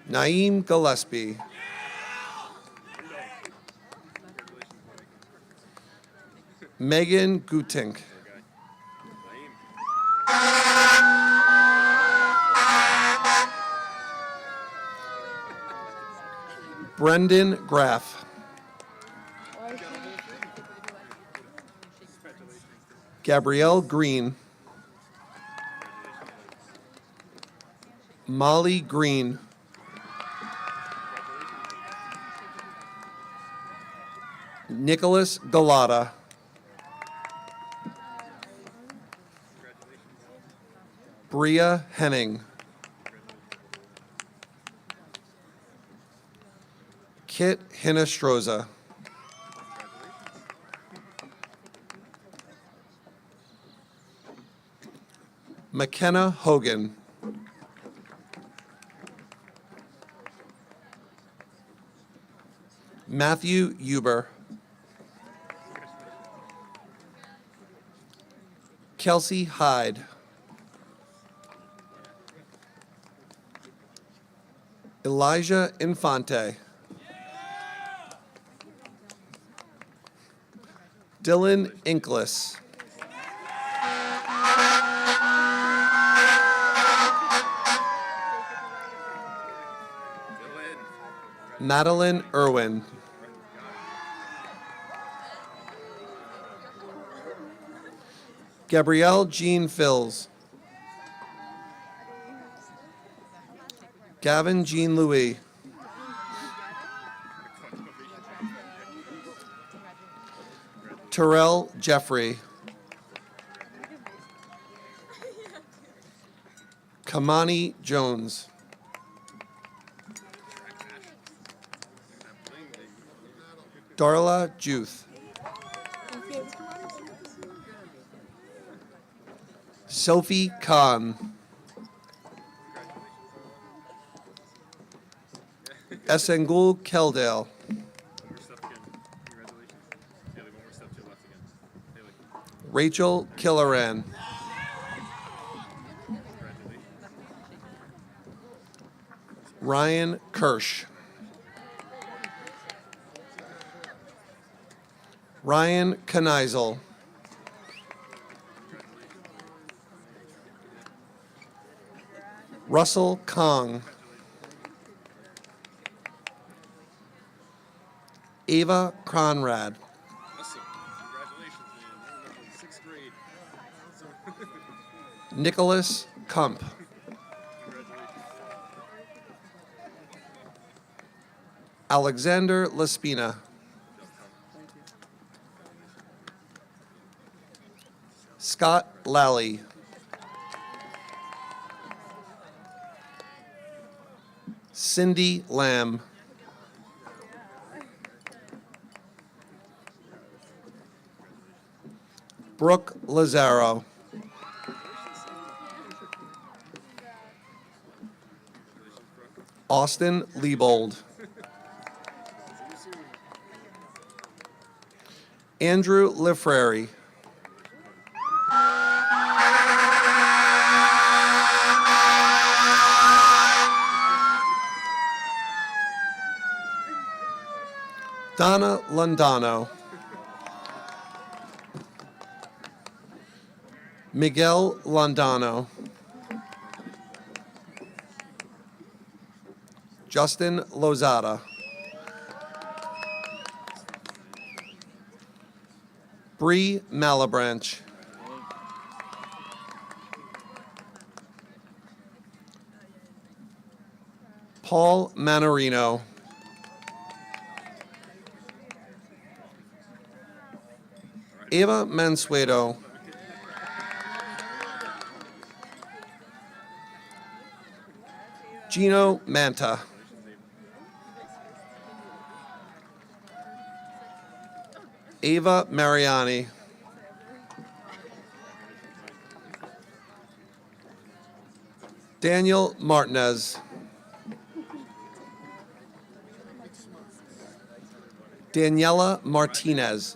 Naeem Gillespie. Megan Gutink. Brendan Graff. Gabrielle Green. Molly Green. Nicholas Galata. Bria Henning. Kit Hinestroza. McKenna Hogan. Matthew Huber. Kelsey Hyde. Elijah Infante. Dylan Inklis. Madeline Irwin. Gabrielle Jean Fills. Gavin Jean Louis. Terrell Jeffrey. Kamani Jones. Darla Juth. Sophie Khan. Esengul Keldale. Rachel Killeran. Ryan Kirsch. Ryan Kneisel. Russell Kong. Ava Conrad. Nicholas Kump. Alexander Laspina. Scott Lally. Cindy Lamb. Brooke Lazaro. Austin Liebold. Andrew Lefreri. Donna Londano. Miguel Londano. Justin Lozada. Bree Malabranche. Paul Manorino. Eva Mansueto. Gino Manta. Ava Mariani. Daniel Martinez. Daniela Martinez.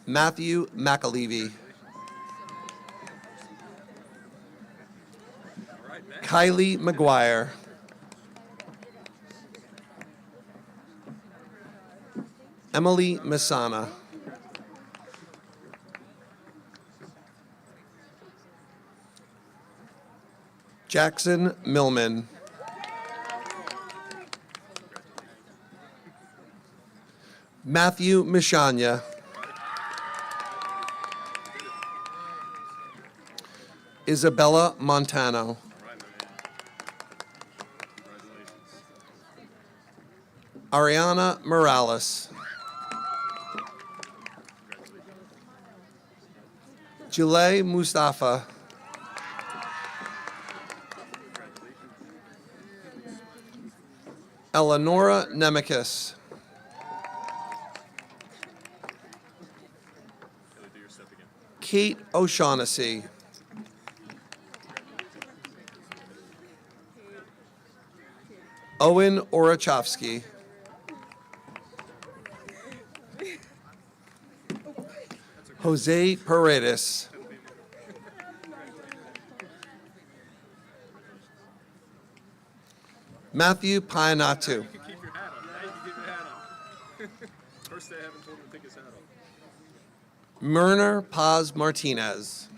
Matthew McAlevey. Kylie McGuire. Emily Misana. Jackson Millman. Matthew Mishanya. Isabella Montano. Ariana Morales. Julay Mustafa. Eleonora Nemekis. Kate O'Shaughnessy. Owen Orachovsky. Jose Paredes. Matthew Pianatu. Myrna Paz Martinez.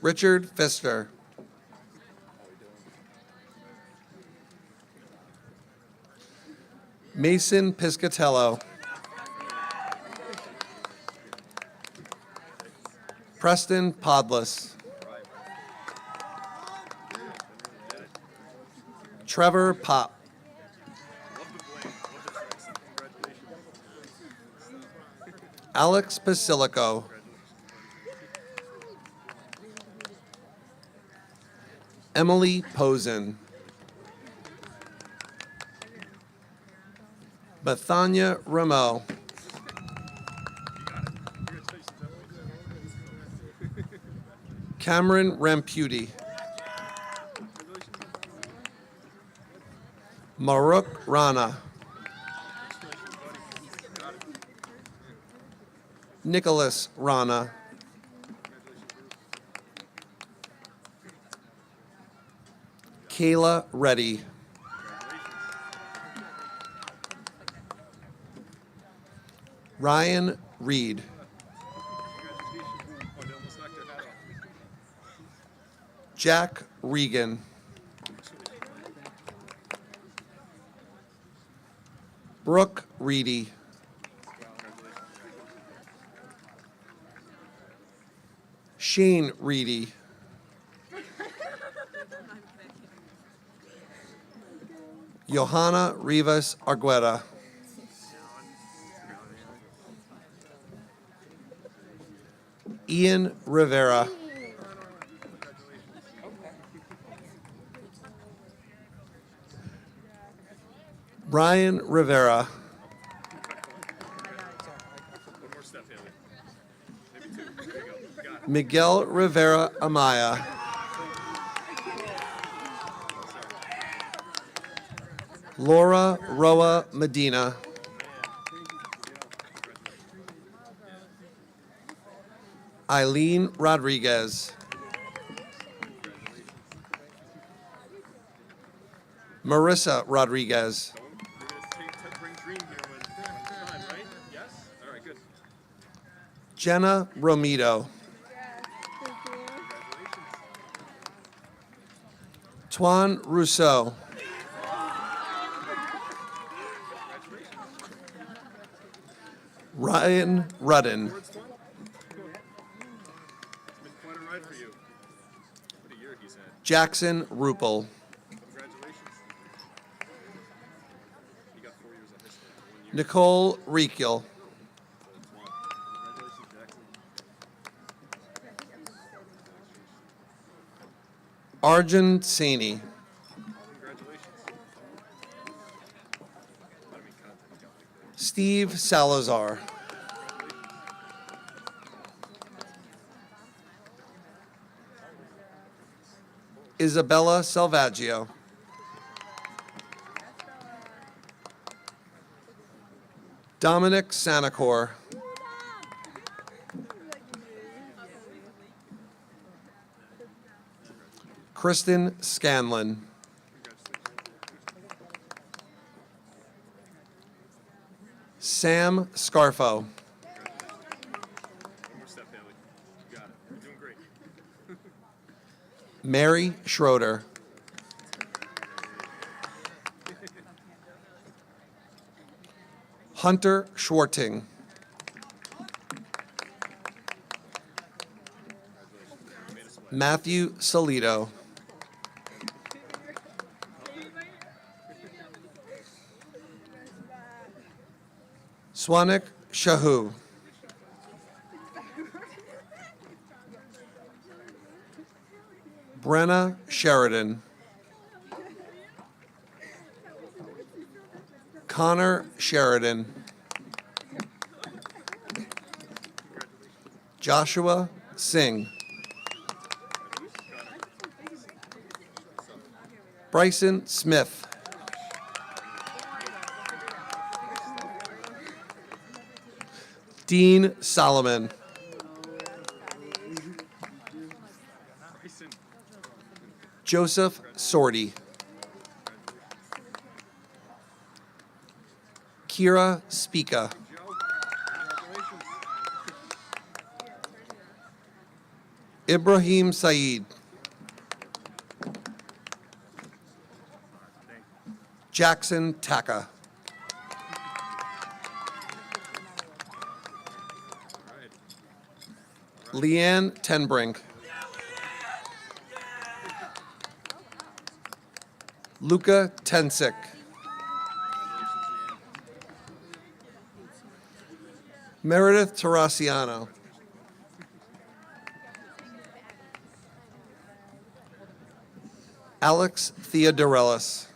Richard Pfister. Mason Piscatello. Preston Podless. Trevor Pop. Alex Basilico. Emily Posen. Bethania Rameau. Cameron Ramputi. Maruk Rana. Nicholas Rana. Kayla Reddy. Ryan Reed. Jack Regan. Brooke Reedy. Shane Reedy. Johanna Rivas Argueta. Ian Rivera. Brian Rivera. Miguel Rivera Amaya. Laura Roa Medina. Eileen Rodriguez. Marissa Rodriguez. Jenna Romito. Tuan Rousseau. Ryan Rudden. Jackson Rupel. Nicole Rekiel. Arjun Saini. Steve Salazar. Isabella Salvaggio. Dominic Sanacor. Kristen Scanlon. Sam Scarfo. Mary Schroeder. Hunter Schwarting. Matthew Solito. Swanik Shahu. Brenna Sheridan. Connor Sheridan. Joshua Singh. Bryson Smith. Dean Solomon. Joseph Sorty. Kira Spica. Ibrahim Saeed. Jackson Taka. Leanne Tenbrink. Luca Tensick. Meredith Terracciano. Alex Theodorelis.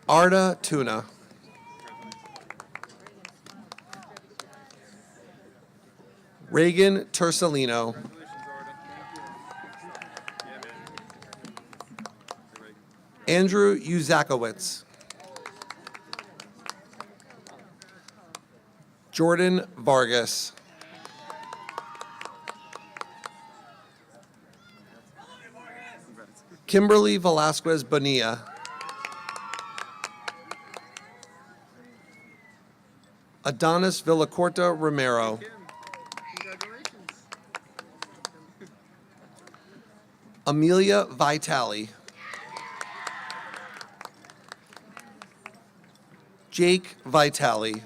Arda Tuna. Reagan Tersalino. Andrew Uzakowicz. Jordan Vargas. Kimberly Velasquez Bonilla. Adonis Villacorta Romero. Amelia Vitale. Jake Vitale.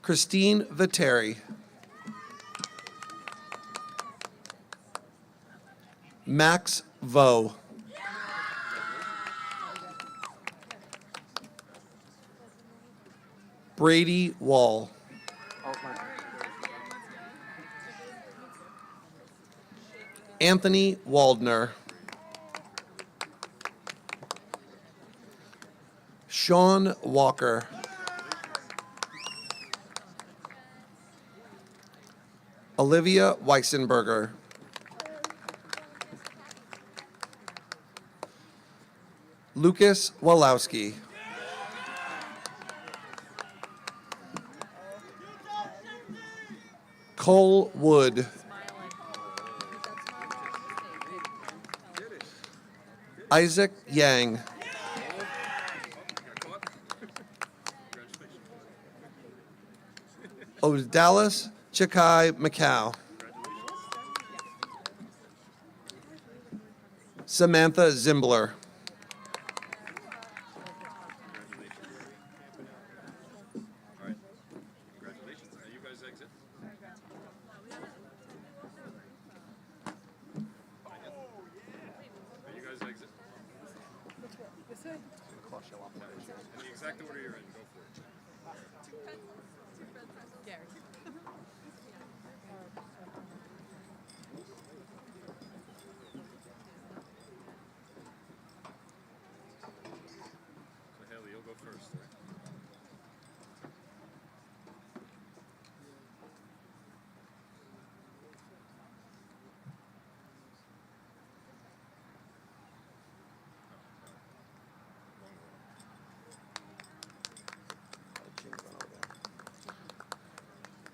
Christine Viteri. Max Vo. Brady Wall. Anthony Waldner. Sean Walker. Olivia Weisenberger. Lucas Walowski. Cole Wood. Isaac Yang. Odalis Chakai Macau. Samantha Zimbler.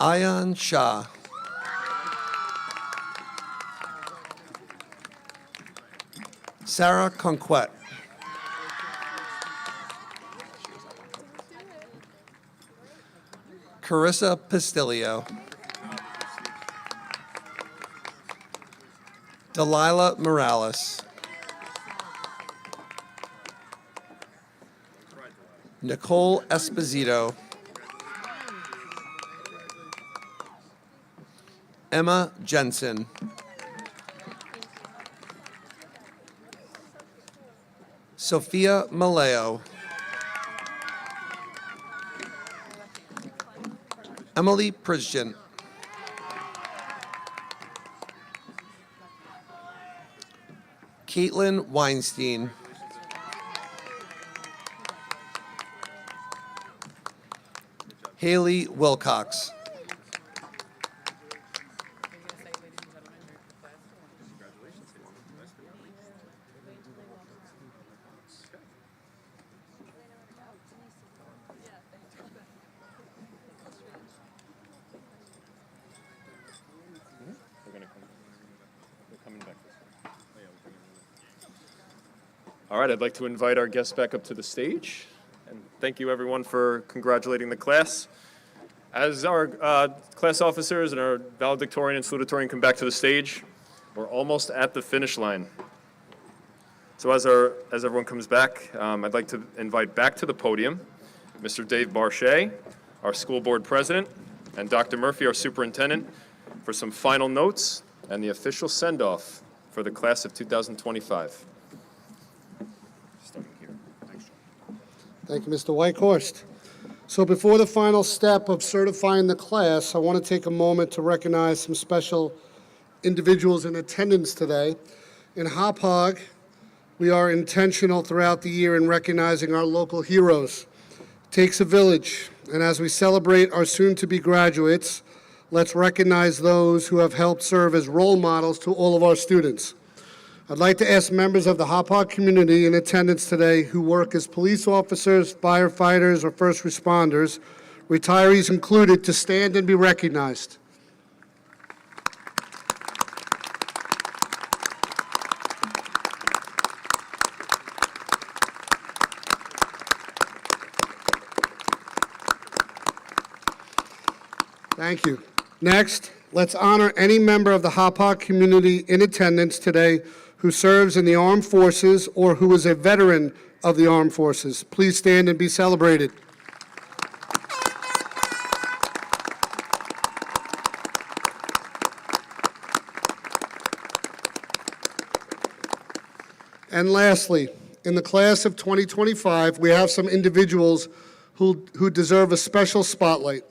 Ayan Shah. Sarah Conquet. Carissa Pistilio. Delilah Morales. Nicole Esposito. Emma Jensen. Sophia Maleo. Emily Prizgen. Caitlin Weinstein. Haley Wilcox. All right, I'd like to invite our guests back up to the stage. And thank you, everyone, for congratulating the class. As our class officers and our valedictorian and salutatorian come back to the stage, we're almost at the finish line. So as everyone comes back, I'd like to invite back to the podium Mr. Dave Barchet, our school board president, and Dr. Murphy, our superintendent, for some final notes and the official send-off for the class of 2025. starting here. Thanks, John. Thank you, Mr. Whitehorst. So before the final step of certifying the class, I want to take a moment to recognize some special individuals in attendance today. In Hauppauge, we are intentional throughout the year in recognizing our local heroes. It takes a village, and as we celebrate our soon-to-be graduates, let's recognize those who have helped serve as role models to all of our students. I'd like to ask members of the Hauppauge community in attendance today who work as police officers, firefighters, or first responders, retirees included, to stand and be recognized. Thank you. Next, let's honor any member of the Hauppauge community in attendance today who serves in the armed forces or who is a veteran of the armed forces. Please stand and be celebrated. And lastly, in the class of 2025, we have some individuals who deserve a special spotlight.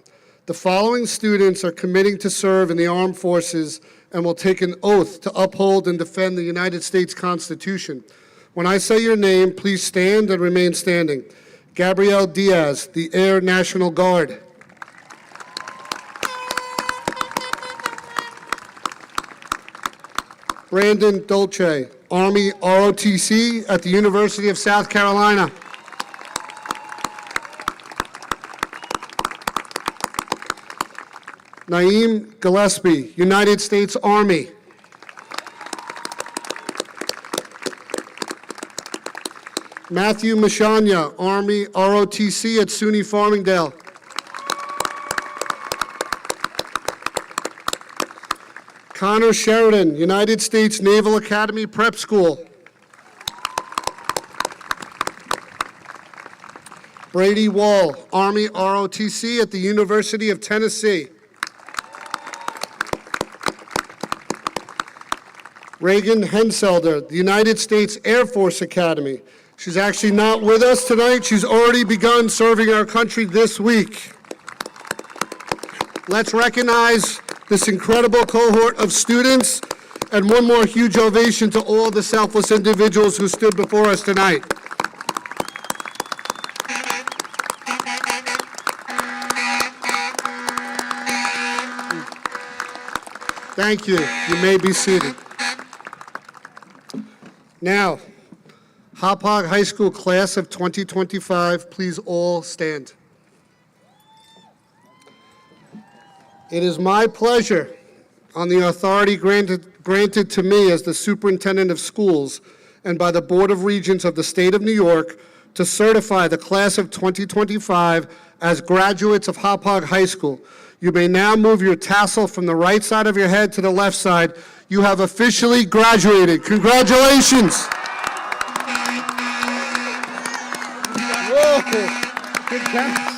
The following students are committing to serve in the armed forces and will take an oath to uphold and defend the United States Constitution. When I say your name, please stand and remain standing. Gabrielle Diaz, the Air National Guard. Brandon Dolce, Army ROTC at the University of South Carolina. Naeem Gillespie, United States Army. Matthew Mashanya, Army ROTC at SUNY Farmingdale. Connor Sheridan, United States Naval Academy Prep School. Brady Wall, Army ROTC at the University of Tennessee. Reagan Henselder, the United States Air Force Academy. She's actually not with us tonight. She's already begun serving our country this week. Let's recognize this incredible cohort of students, and one more huge ovation to all the selfless individuals who stood before us tonight. Thank you. You may be seated. Now, Hauppauge High School class of 2025, please all stand. It is my pleasure, on the authority granted to me as the Superintendent of Schools and by the Board of Regents of the State of New York, to certify the class of 2025 as graduates of Hauppauge High School. You may now move your tassel from the right side of your head to the left side. You have officially graduated. Congratulations. Whoa, good job.